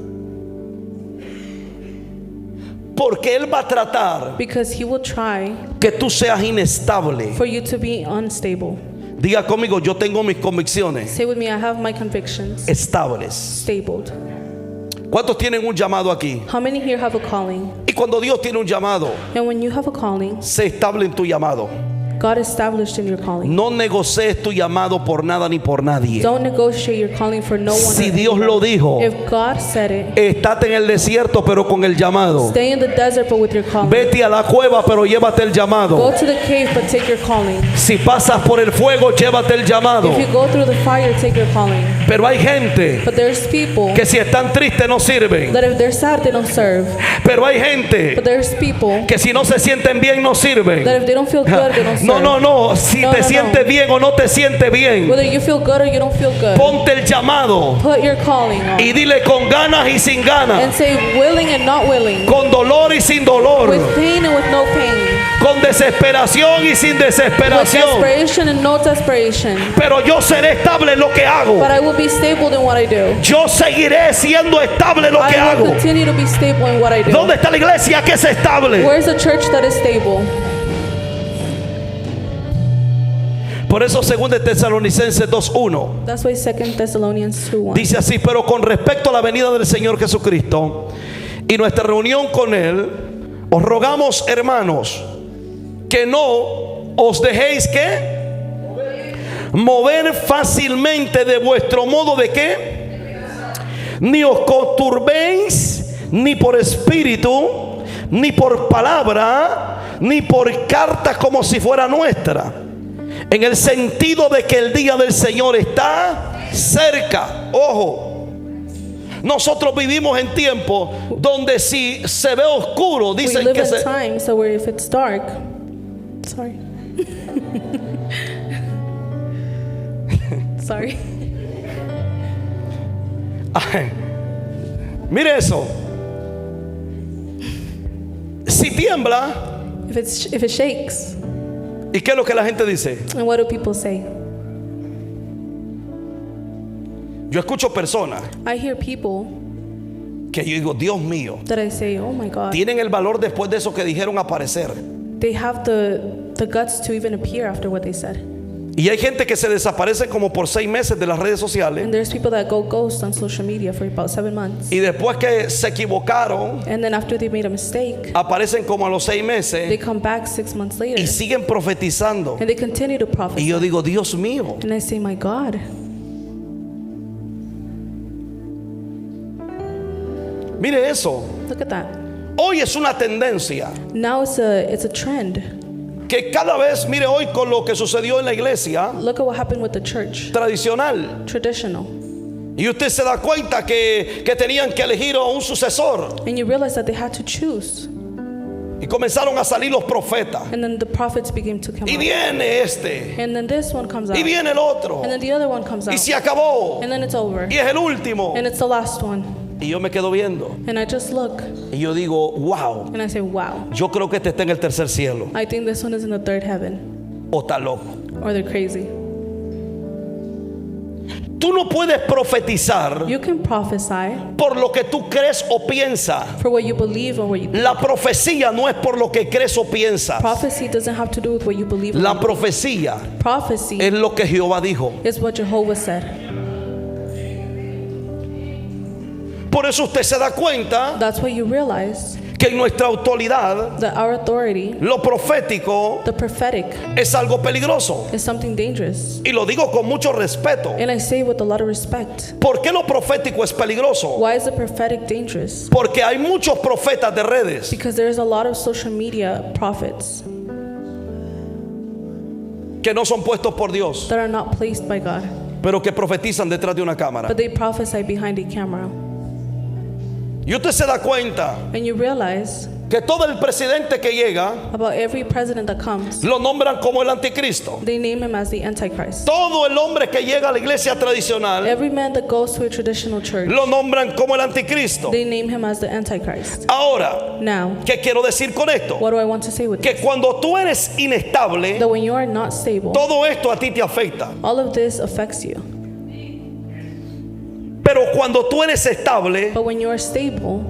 Porque él va a tratar Because he will try que tú seas inestable. for you to be unstable. Diga conmigo, yo tengo mis convicciones Say with me, I have my convictions estables. stabled. ¿Cuántos tienen un llamado aquí? How many here have a calling? Y cuando Dios tiene un llamado, And when you have a calling, sé estable en tu llamado. God established in your calling. No negocies tu llamado por nada ni por nadie. Don't negotiate your calling for no one. Si or Dios lo anyone. dijo, If God said it, estate en el desierto pero con el llamado. stay in the desert but with your calling. Vete a la cueva pero llévate el Go llamado. to the cave but take your calling. Si pasas por el fuego, llévate el llamado. If you go through the fire, take your calling. Pero hay gente But there's people que si están tristes no sirven. that if they're sad, they don't serve. Pero hay gente But there's people que si no se sienten bien no sirven. that if they don't feel good, they don't serve. No, no, no. Si No, te no, no. sientes bien o no te sientes bien, Whether you feel good or you don't feel good, ponte el llamado put your calling on. y dile con ganas y sin And ganas, say willing and not willing. con dolor y sin dolor, With pain and with no pain. con desesperación y sin With desesperación. desperation and no desperation. Pero yo seré estable en lo que hago. But I will be stable in what I do. Yo seguiré siendo estable en lo que I will hago. continue to be stable in what I do. ¿Dónde está la iglesia que es estable? Where's the church that is stable? Por eso 2 Tesalonicenses 2:1 That's why 2 Thessalonians 2:1. dice así: pero con respecto a la venida del Señor Jesucristo y nuestra reunión con Él, os rogamos, hermanos, que no os dejéis mover fácilmente de vuestro modo de ni os conturbéis ni por espíritu, ni por palabra, ni por carta como si fuera nuestra, en el sentido de que el día del Señor está cerca. Ojo, nosotros vivimos en tiempos donde si se ve oscuro, We dicen live que in times so where if it's dark, sorry. Sorry. Ay, mire eso. Si tiembla, If it shakes, ¿y qué es lo que la gente dice? and what do people say? Yo escucho personas I hear people que yo digo, Dios mío, that I say, oh my God, tienen el valor después de eso que dijeron aparecer. they have the guts to even appear after what they said. Y hay gente que se desaparece como por 6 meses de las redes sociales. And there's people that go ghost on social media for about 7 months. Y después que se equivocaron, And then after they made a mistake, aparecen como a los 6 they meses come back 6 months later. y siguen profetizando. And they continue to Y prophesy. yo digo, Dios mío, And I say, my God, mire eso. look at that. Hoy es una tendencia Now it's a trend. que cada vez, mire hoy con lo que sucedió en la iglesia Look at what happened with the church, tradicional. traditional. Y usted se da cuenta que tenían que elegir a un sucesor. And you realize that they had to choose. Y comenzaron a salir los profetas. And then the prophets began to come Y out. viene este. And then this one comes out. Y viene el otro. And then the other one comes Y out. se acabó. And then it's over. Y es el último. And it's the last one. Y yo me quedo viendo. And I just look Y yo digo, wow. and I say, wow. Yo creo que este está en el tercer cielo. I think this one is in the third heaven. O está loco. Or they're crazy. Tú no puedes profetizar You can prophesy por lo que tú crees o piensas. for what you believe or what you La profecía no es por lo que crees o piensas. Prophecy doesn't have to do with what you believe. or La what you think. profecía Prophecy es lo que Jehová dijo. is what Jehovah said. Por eso usted se da cuenta That's why you realize que en nuestra autoridad that our authority, lo profético the prophetic, es algo peligroso. is something dangerous. Y lo digo con mucho respeto. And I say it with a lot of respect. ¿Por qué lo profético es peligroso? Why is the prophetic dangerous? Porque hay muchos profetas de redes Because there's a lot of social media prophets que no son puestos por Dios, that are not placed by God, pero que profetizan detrás de una cámara. but they prophesy behind a camera. Y usted se da cuenta And you realize que todo el presidente que llega about every president that comes, lo nombran como el anticristo. they name him as the Antichrist. Todo el hombre que llega a la iglesia tradicional Every man that goes to a traditional church, lo nombran como el anticristo. they name him as the Antichrist. Ahora, Now, ¿qué quiero decir con esto? what do I want to say with Que this? cuando tú eres inestable, That when you are not stable, todo esto a ti te afecta. all of this affects you. Pero cuando tú eres estable, But when you are stable,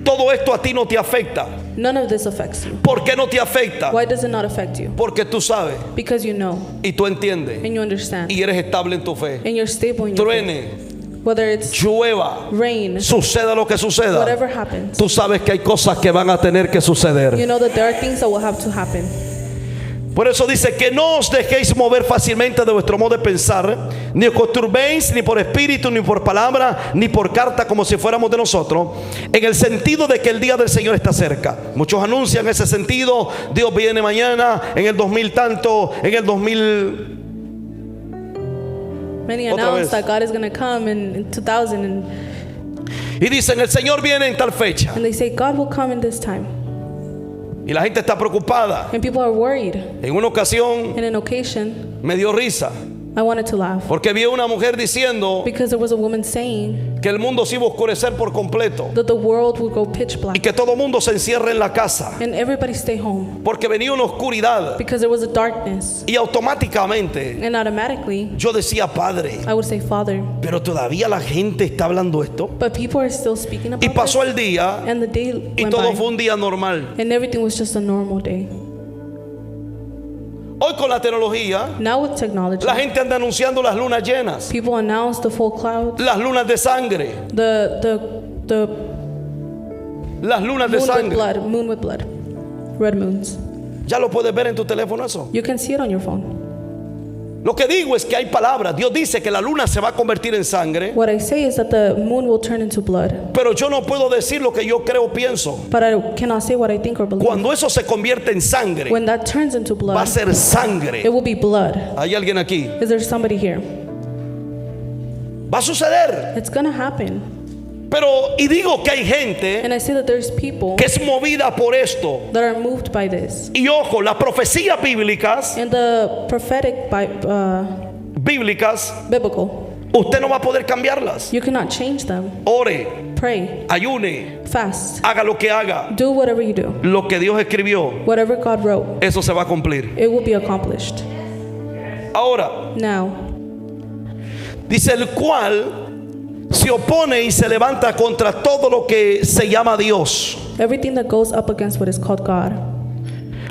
todo esto a ti no te afecta. none of this affects you. ¿Por qué no te afecta? Why does it not affect you? Porque tú sabes Because you know y tú entiendes and you understand y eres estable en tu fe. and you're stable in your faith. Truene, Whether it's llueva, rain, suceda lo que suceda, whatever happens, tú sabes que hay cosas que van a tener que suceder. you know that there are things that will have to happen. Por eso dice que no os dejéis mover fácilmente de vuestro modo de pensar, ni os conturbéis ni por espíritu, ni por palabra, ni por carta, como si fuéramos de nosotros, en el sentido de que el día del Señor está cerca. Muchos anuncian ese sentido: Dios viene mañana, en el 2000 tanto, en el 2000. Many Otra announce vez. that God is going to come in 2000 Y dicen: el Señor viene en tal fecha. and they say God will come in this time. Y la gente está preocupada. And people are worried. En una ocasión In an occasion, me dio risa, I wanted to laugh porque vi a una mujer diciendo because there was a woman saying que el mundo se iba a oscurecer por completo that the world would go pitch y black que todo mundo se encierre en la casa, and everybody stay home porque venía una oscuridad. because there was a darkness. Y automáticamente And automatically, yo decía: Padre, I would say, Father, pero todavía la gente está hablando esto. but people are still speaking Y about pasó this. el día And the day y went todo by fue un día normal. and everything was just a normal day. Hoy con la tecnología, Now with technology, la gente anda anunciando las lunas llenas, people announce the full cloud, las lunas de sangre, the las lunas de moon with sangre. blood, moon with blood, red moons. Ya lo puedes ver en tu teléfono eso. You can see it on your phone. Lo que digo es que hay palabras. Dios dice que la luna se va a convertir en sangre, What I say is that the moon will turn into blood, pero yo no puedo decir lo que yo creo o pienso. but I cannot say what I think or believe. Cuando eso se convierte en sangre, When that turns into va blood, a ser sangre. it will be blood. ¿Hay alguien aquí? Is there somebody here? Va a suceder. It's gonna happen. Pero, y digo que hay gente And I say that there's people que es movida por esto. that are moved by this. Y ojo, las profecías bíblicas, And the prophetic, biblical, usted no va a poder cambiarlas. you cannot change them. Ore, Pray, ayune, fast, haga lo que haga. do whatever you do. Lo que Dios escribió, Whatever God wrote, eso se va a cumplir. it will be accomplished. Ahora, Now, dice: el cual se opone y se levanta contra todo lo que se llama Dios, everything that goes up against what is called God,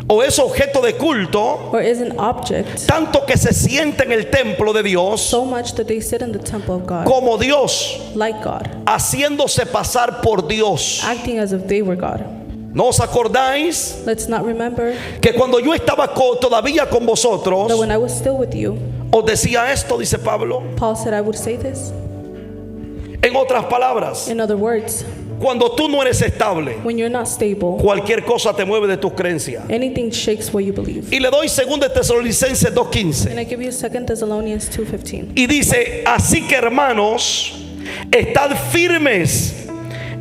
o es objeto de culto, or is an object, tanto que se siente en el templo de Dios so much that they sit in the temple of God, como Dios, like God, haciéndose pasar por Dios. acting as if they were God. ¿No os acordáis Let's not remember que cuando yo estaba todavía con vosotros, that when I was still with you, os decía esto? Dice Pablo. Paul said I would say this. En otras palabras, In other words, Cuando tú no eres estable, when you're not stable, cualquier cosa te mueve de tus creencias. anything shakes what you believe. Y le doy 2 Tesalonicenses And 2:15. I give you 2 Thessalonians 2:15. Y dice, así que hermanos, estad firmes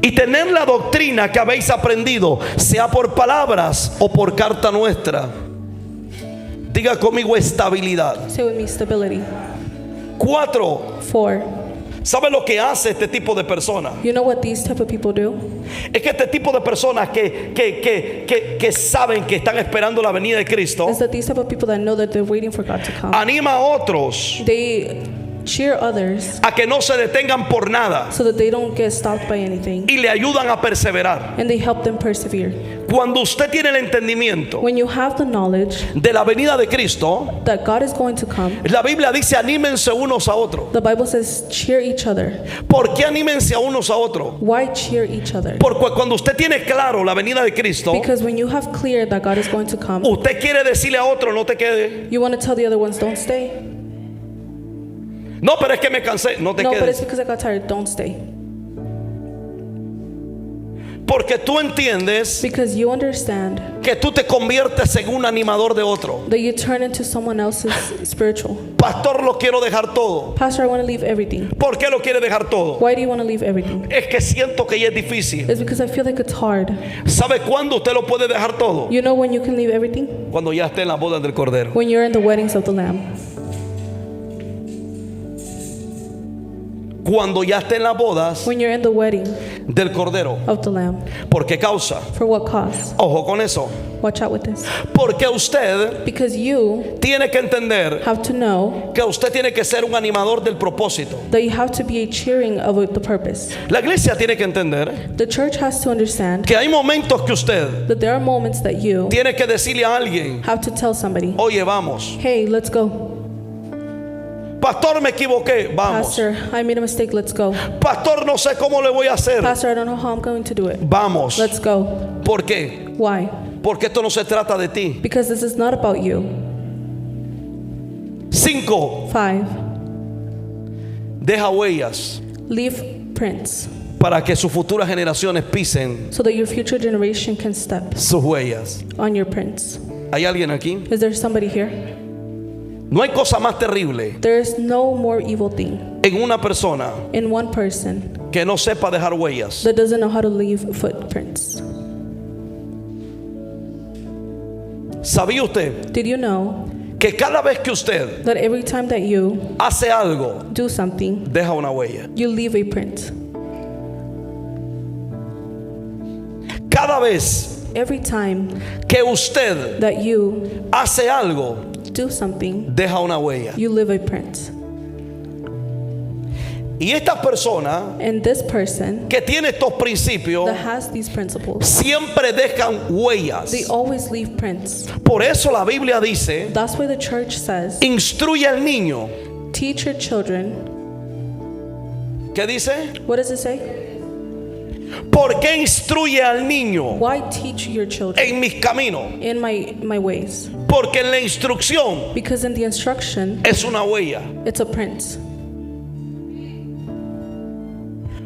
y tened la doctrina que habéis aprendido, sea por palabras o por carta nuestra. Diga conmigo estabilidad. Say with me, stability. 4. 4. ¿Sabe lo que hace este tipo de personas? You know what these type of people do? Es que este tipo de personas que saben que están esperando la venida de Cristo, Is that these type of people that know that they're waiting for God to come, anima a otros they cheer others a que no se detengan por nada so that they don't get stopped by anything, y le ayudan a perseverar. and they help them persevere. Cuando usted tiene el entendimiento When you have the knowledge de la venida de Cristo, that God is going to come, la Biblia dice anímense unos a otros. the Bible says cheer each other. ¿Por qué anímense a unos a otros? Why cheer each other? Porque cuando usted tiene claro la venida de Cristo, Because when you have clear that God is going to come, usted quiere decirle a otro, no te quede. you want to tell the other ones, don't stay. No, pero es que me cansé, no te No, but it's quedes. because I got tired, don't stay. Porque tú entiendes Because you understand que tú te conviertes en un animador de otro. that you turn into someone else's spiritual. Pastor, lo quiero dejar todo. Pastor, I want to leave everything. ¿Por qué lo quiere dejar todo? Why do you want to leave everything? Es que siento que ya es difícil. It's because I feel like it's hard. ¿Sabe cuándo usted lo puede dejar todo? You know when you can leave everything? Cuando ya esté en la boda del Cordero. When you're in the weddings of the Lamb. Cuando ya esté en las bodas When you're in the wedding del Cordero. of the Lamb. ¿Por qué causa? For what cause? Ojo con eso. Watch out with this. Porque usted Because you tiene que entender have to know que usted tiene que ser un animador del propósito. that you have to be a cheering of the purpose. La iglesia tiene que entender The church has to understand que hay momentos que usted that there are moments that you tiene que decirle a alguien, have to tell somebody, oye, vamos. hey, let's go. Pastor, me equivoqué, vamos. Pastor, I made a mistake, let's go. Pastor, no sé cómo le voy a hacer. Pastor, I don't know how I'm going to do it. Vamos. Let's go. ¿Por qué? Why? Porque esto no se trata de ti. Because this is not about you. 5. 5. Deja huellas Leave prints para que sus futuras generaciones pisen so that your future generation can step sus huellas. on your prints. ¿Hay alguien aquí? Is there somebody here? No hay cosa más terrible There is no more evil thing en una persona in one person que no sepa dejar huellas. that doesn't know how to leave footprints. ¿Sabía usted Did you know que cada vez que usted that every time that you hace algo, do something, deja una huella? you leave a print? Cada vez Every time que usted that you hace algo, do something, deja una huella. you leave a print. Y esta persona And this person que tiene estos principios that has these principles, siempre dejan huellas. they always leave prints. Por eso la Biblia dice, That's why the church says, instruye al niño. teach your children. ¿Qué dice? What does it say? ¿Por qué instruye al niño Why teach your children en mis caminos? in my ways? Porque en la instrucción Because in the instruction, es una huella. it's a print.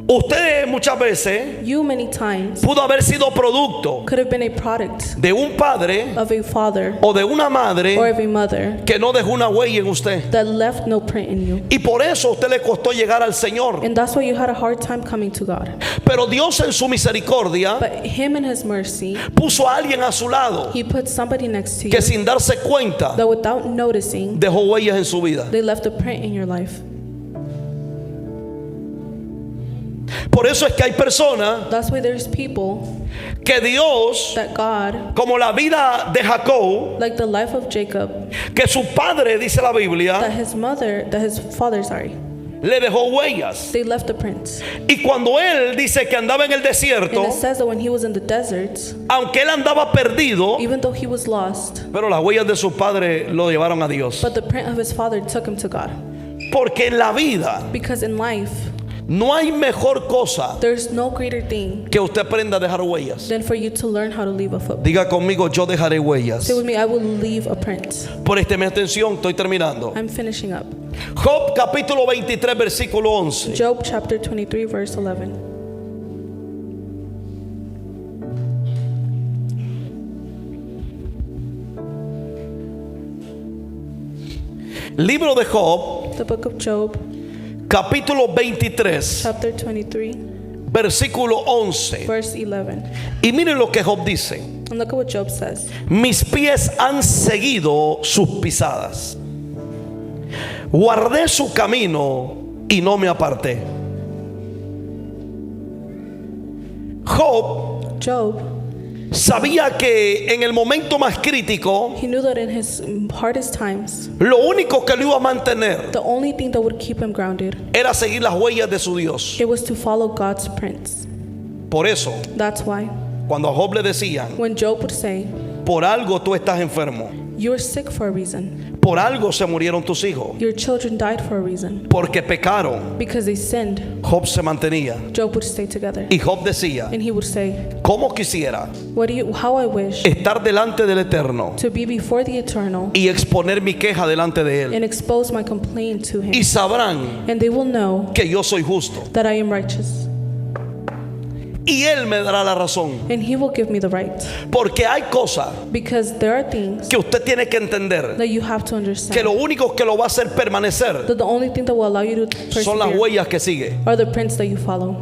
Usted muchas veces You many times pudo haber sido producto could have been a product de un padre of a father o de una or madre of a mother que no dejó una huella en usted. that left no print in you. Y por eso a usted le costó llegar al Señor. And that's why you had a hard time coming to God. Pero Dios en su misericordia But Him in His mercy, puso a alguien a su lado He put somebody next to you que sin darse cuenta that without noticing, dejó huellas en su vida. they left a print in your life. Por eso es que hay personas That's why there's people que Dios, that God, como la vida de Jacob, like the life of Jacob, que su padre, dice la that Biblia, his father, le dejó huellas. they left the prints. Y cuando él dice que andaba en el desierto, And it says that when he was in the desert, aunque él andaba perdido, even though he was lost, pero las huellas de su padre lo llevaron a Dios. but the print of his father took him to God. Porque en la vida Because in life, no hay mejor cosa there's no greater thing que usted aprenda a dejar huellas. than for you to learn how to leave a footprint. Diga conmigo, yo dejaré huellas. Say with me, I will leave a print. Présteme atención, estoy terminando. I'm finishing up. Job capítulo 23 versículo 11. Job chapter 23 verse 11. Libro de Job, The book of Job, capítulo 23, chapter 23, versículo 11. verse 11. Y miren lo que Job dice. And look at what Job says. Mis pies han seguido sus pisadas. Guardé su camino y no me aparté. Job sabía que en el momento más crítico, He knew that in his hardest times, lo único que lo iba a mantener the only thing that would keep him grounded, era seguir las huellas de su Dios. it was to follow God's prince. Por eso, That's why cuando a Job le decían, when Job would say, por algo tú estás enfermo, you're sick for a reason, por algo se murieron tus hijos, your children died for a reason, porque pecaron, because they sinned, Job se mantenía. Job would stay together. Y Job decía, And he would say, ¿cómo quisiera how I wish estar delante del Eterno to be before the eternal y exponer mi queja delante de Él? and expose my complaint to him, Y sabrán and they will know que yo soy justo. that I am righteous, Y Él me dará la razón. and he will give me the right. Porque hay cosas Because there are things que usted tiene que entender, that you have to que understand, lo único que lo va a hacer permanecer that the only thing that will allow you to son las persevere huellas que sigue. are the prints that you follow.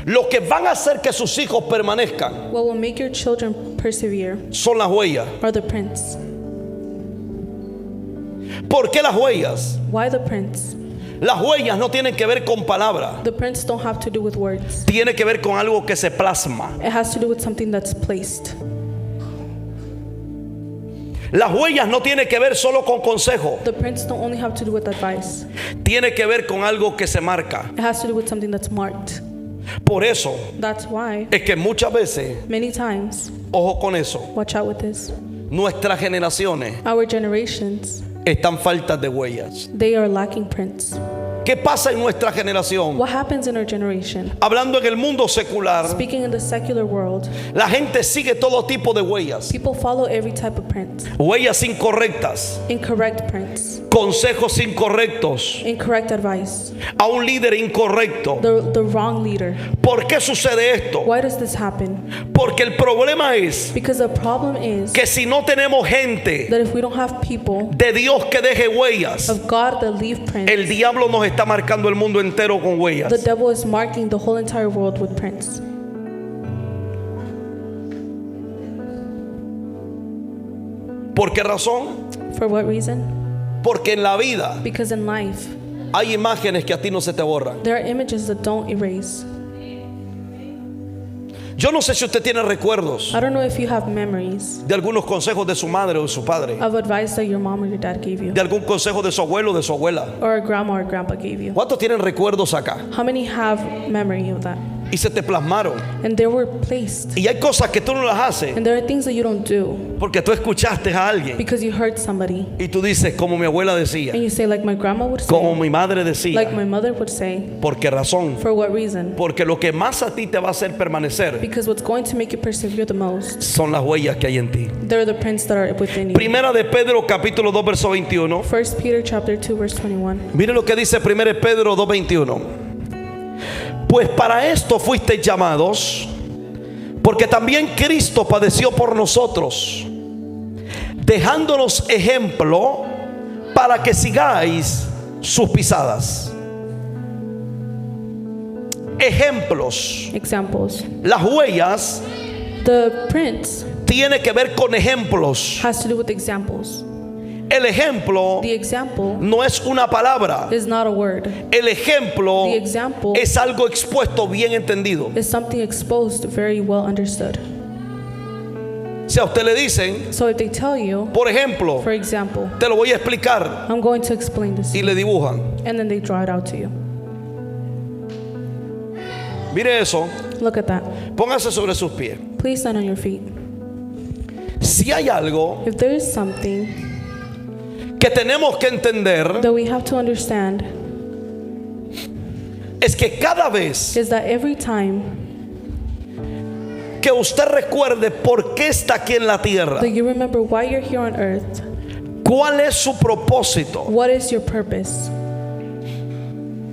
Lo que van a hacer que sus hijos permanezcan What will make your children persevere son las huellas. are the prints. ¿Por qué las huellas? Why the prints? Las huellas no tienen que ver con palabras, The prints don't have to do with words. tiene que ver con algo que se plasma. It has to do with something that's placed. Las huellas no tienen que ver solo con consejo, The prints don't only have to do with advice. tiene que ver con algo que se marca. It has to do with something that's marked. Por eso That's why es que muchas veces, many times, ojo con eso, watch out with this, nuestras generaciones our generations, están faltas de huellas. they are lacking prints. ¿Qué pasa en nuestra generación? What happens in our generation? Hablando en el mundo secular, Speaking in the secular world, la gente sigue todo tipo de huellas. people follow every type of print. Huellas incorrectas, Incorrect prints, consejos incorrectos, incorrect advice, a un líder incorrecto. the wrong leader. ¿Por qué sucede esto? Why does this happen? Porque el problema es Because the problem is que si no tenemos gente that if we don't have people de Dios que deje huellas, of God that leave prints, el diablo nos está marcando el mundo entero con huellas. the devil is marking the whole entire world with prints. ¿Por qué razón? For what reason? Porque en la vida Because in life, hay imágenes que a ti no se te borran. there are images that don't erase. Yo no sé si usted tiene recuerdos I don't know if you have memories de algunos consejos de su madre o de su padre, of advice that your mom or your dad gave you, de algún consejo de su abuelo o de su abuela. or a grandma or grandpa gave you. ¿Cuántos tienen recuerdos acá? How many have memory of that? Y se te plasmaron. And they were placed. Y hay cosas que tú no las haces And there are things that you don't do porque tú escuchaste a alguien because you heard somebody. y tú dices, como mi abuela decía, And you say, like my grandma would como say, mi madre decía. like my mother would say. ¿Por qué razón? For what reason? Porque lo que más a ti te va a hacer permanecer Because what's going to make you persevere the most, son las huellas que hay en ti. they're the prints that are within you. Primera de Pedro capítulo 2 verso 21. 1 Peter chapter 2 verse 21. Mire lo que dice 1 Pedro 2:21. Pues para esto fuisteis llamados, porque también Cristo padeció por nosotros, dejándonos ejemplo para que sigáis sus pisadas. Ejemplos. Examples. Las huellas The prints tiene que ver con ejemplos. has to do with examples. El ejemplo The example no es una palabra. is not a word. El ejemplo The example es algo expuesto, bien entendido. It's something exposed, very well understood. Si a usted le dicen, So if they tell you, por ejemplo, for example, te lo voy a explicar, I'm going to explain this, y le dibujan. and then they draw it out to you. Mire eso, Look at that. póngase sobre sus pies. Please stand on your feet. Si hay algo If there is something que tenemos que entender, that we have to understand, es que cada vez is that every time que usted recuerde por qué está aquí en la tierra, that you remember why you're here on earth, cuál es su propósito, what is your purpose,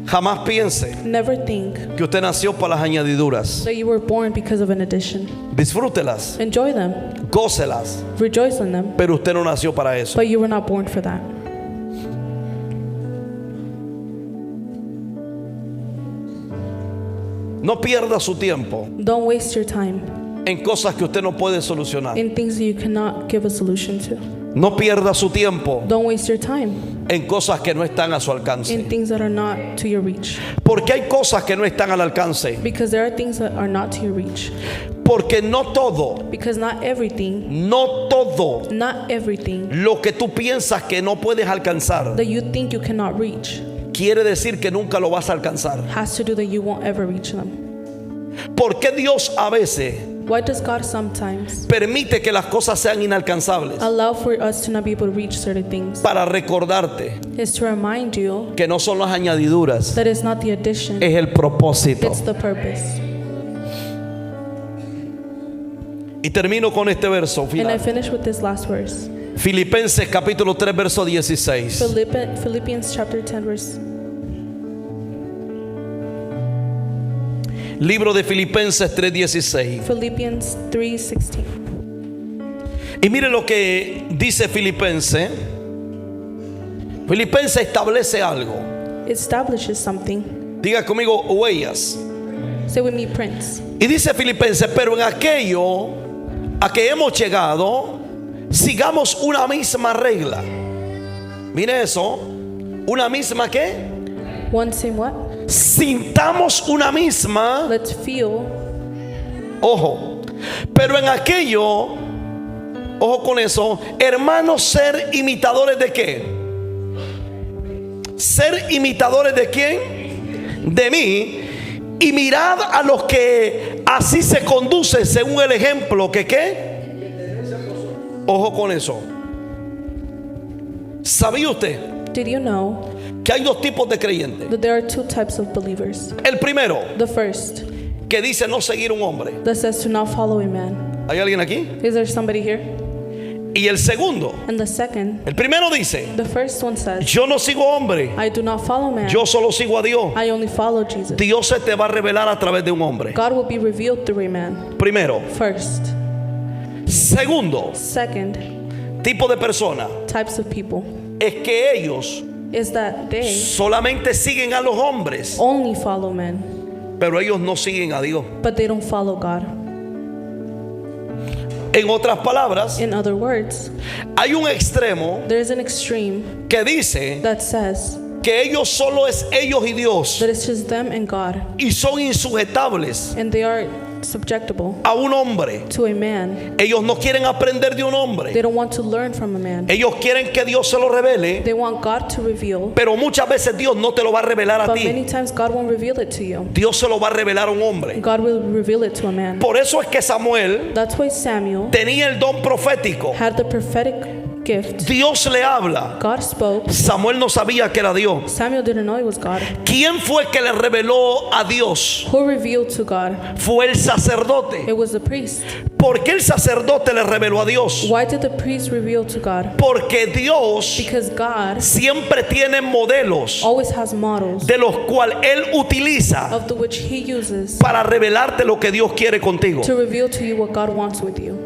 Jamás piense Never think que usted nació para las añadiduras. that you were born because of an addition. Disfrútelas, Enjoy them, gócelas, rejoice in them, pero usted no nació para eso. but you were not born for that. No pierda su tiempo Don't waste your time en cosas que usted no puede solucionar. in things that you cannot give a solution to. No pierda su tiempo Don't waste your time en cosas que no están a su alcance. in things that are not to your reach. Porque hay cosas que no están al alcance. Because there are things that are not to your reach. Porque no todo, Because not everything lo que tú piensas que no puedes alcanzar, that you think you cannot reach quiere decir que nunca lo vas a alcanzar. has to do that you won't ever reach them. ¿Por qué Dios a veces Why does God sometimes permite que las cosas sean inalcanzables? allow for us to not be able to reach certain things? Para recordarte Is to remind you que no son las añadiduras, that it's not the addition, es el propósito. it's the purpose. Y termino con este verso And I final. finish with this last verse. Filipenses capítulo 3 verso 16. Philippians chapter 10 verse. Libro de Filipenses 3:16. Philippians 3:16. Y mire lo que dice Filipenses. Filipenses establece algo. It establishes something. Diga conmigo, huellas. Say with me, Prince. Y dice Filipenses, pero en aquello a que hemos llegado, sigamos una misma regla. Mire eso. ¿Una misma qué? One same what? Sintamos una misma. Let's feel. Ojo. Pero en aquello, ojo con eso, hermanos, ser imitadores de qué? Ser imitadores de quién? De mí. Y mirad a los que así se conducen según el ejemplo que qué. Ojo con eso. ¿Sabía usted Did you know que hay dos tipos de creyentes? that there are two types of believers? El primero, The first que dice no seguir un hombre. that says to not follow a man. ¿Hay alguien aquí? Is there somebody here? Y el segundo, And the second, el primero dice, the first one says, yo no sigo hombre, I do not follow man. yo solo sigo a Dios. I only follow Jesus. Dios se te va a revelar a través de un hombre. God will be revealed through a man. Primero. First. Segundo Second, tipo de persona types of people es que ellos is that they solamente siguen a los hombres, only follow men, pero ellos no siguen a Dios. but they don't follow God. En otras palabras, In other words, hay un extremo there is an extreme que dice that says que ellos solo es ellos y Dios that it's just them and God, y son insujetables and they are subjectable a un hombre. to a man. Ellos no quieren aprender de un They hombre. don't want to learn from a man. Ellos quieren que Dios se lo revele, They want God to reveal, pero muchas veces Dios no te lo va a revelar a but many ti. times God won't reveal it to you. Dios se lo va a revelar a un hombre. God will reveal it to a man. Por eso es que Samuel That's why Samuel tenía el don profético. had the prophetic gift. Dios le habla. God spoke. Samuel no sabía que era Dios. Samuel didn't know it was God. ¿Quién fue que le reveló a Dios? Who revealed to God? Fue el sacerdote. It was the priest. ¿Por qué el sacerdote le reveló a Dios? Why did the priest reveal to God? Porque Dios Because God siempre tiene modelos always has models de los cuales Él utiliza of the which He uses para revelarte lo que Dios quiere contigo. to reveal to you what God wants with you.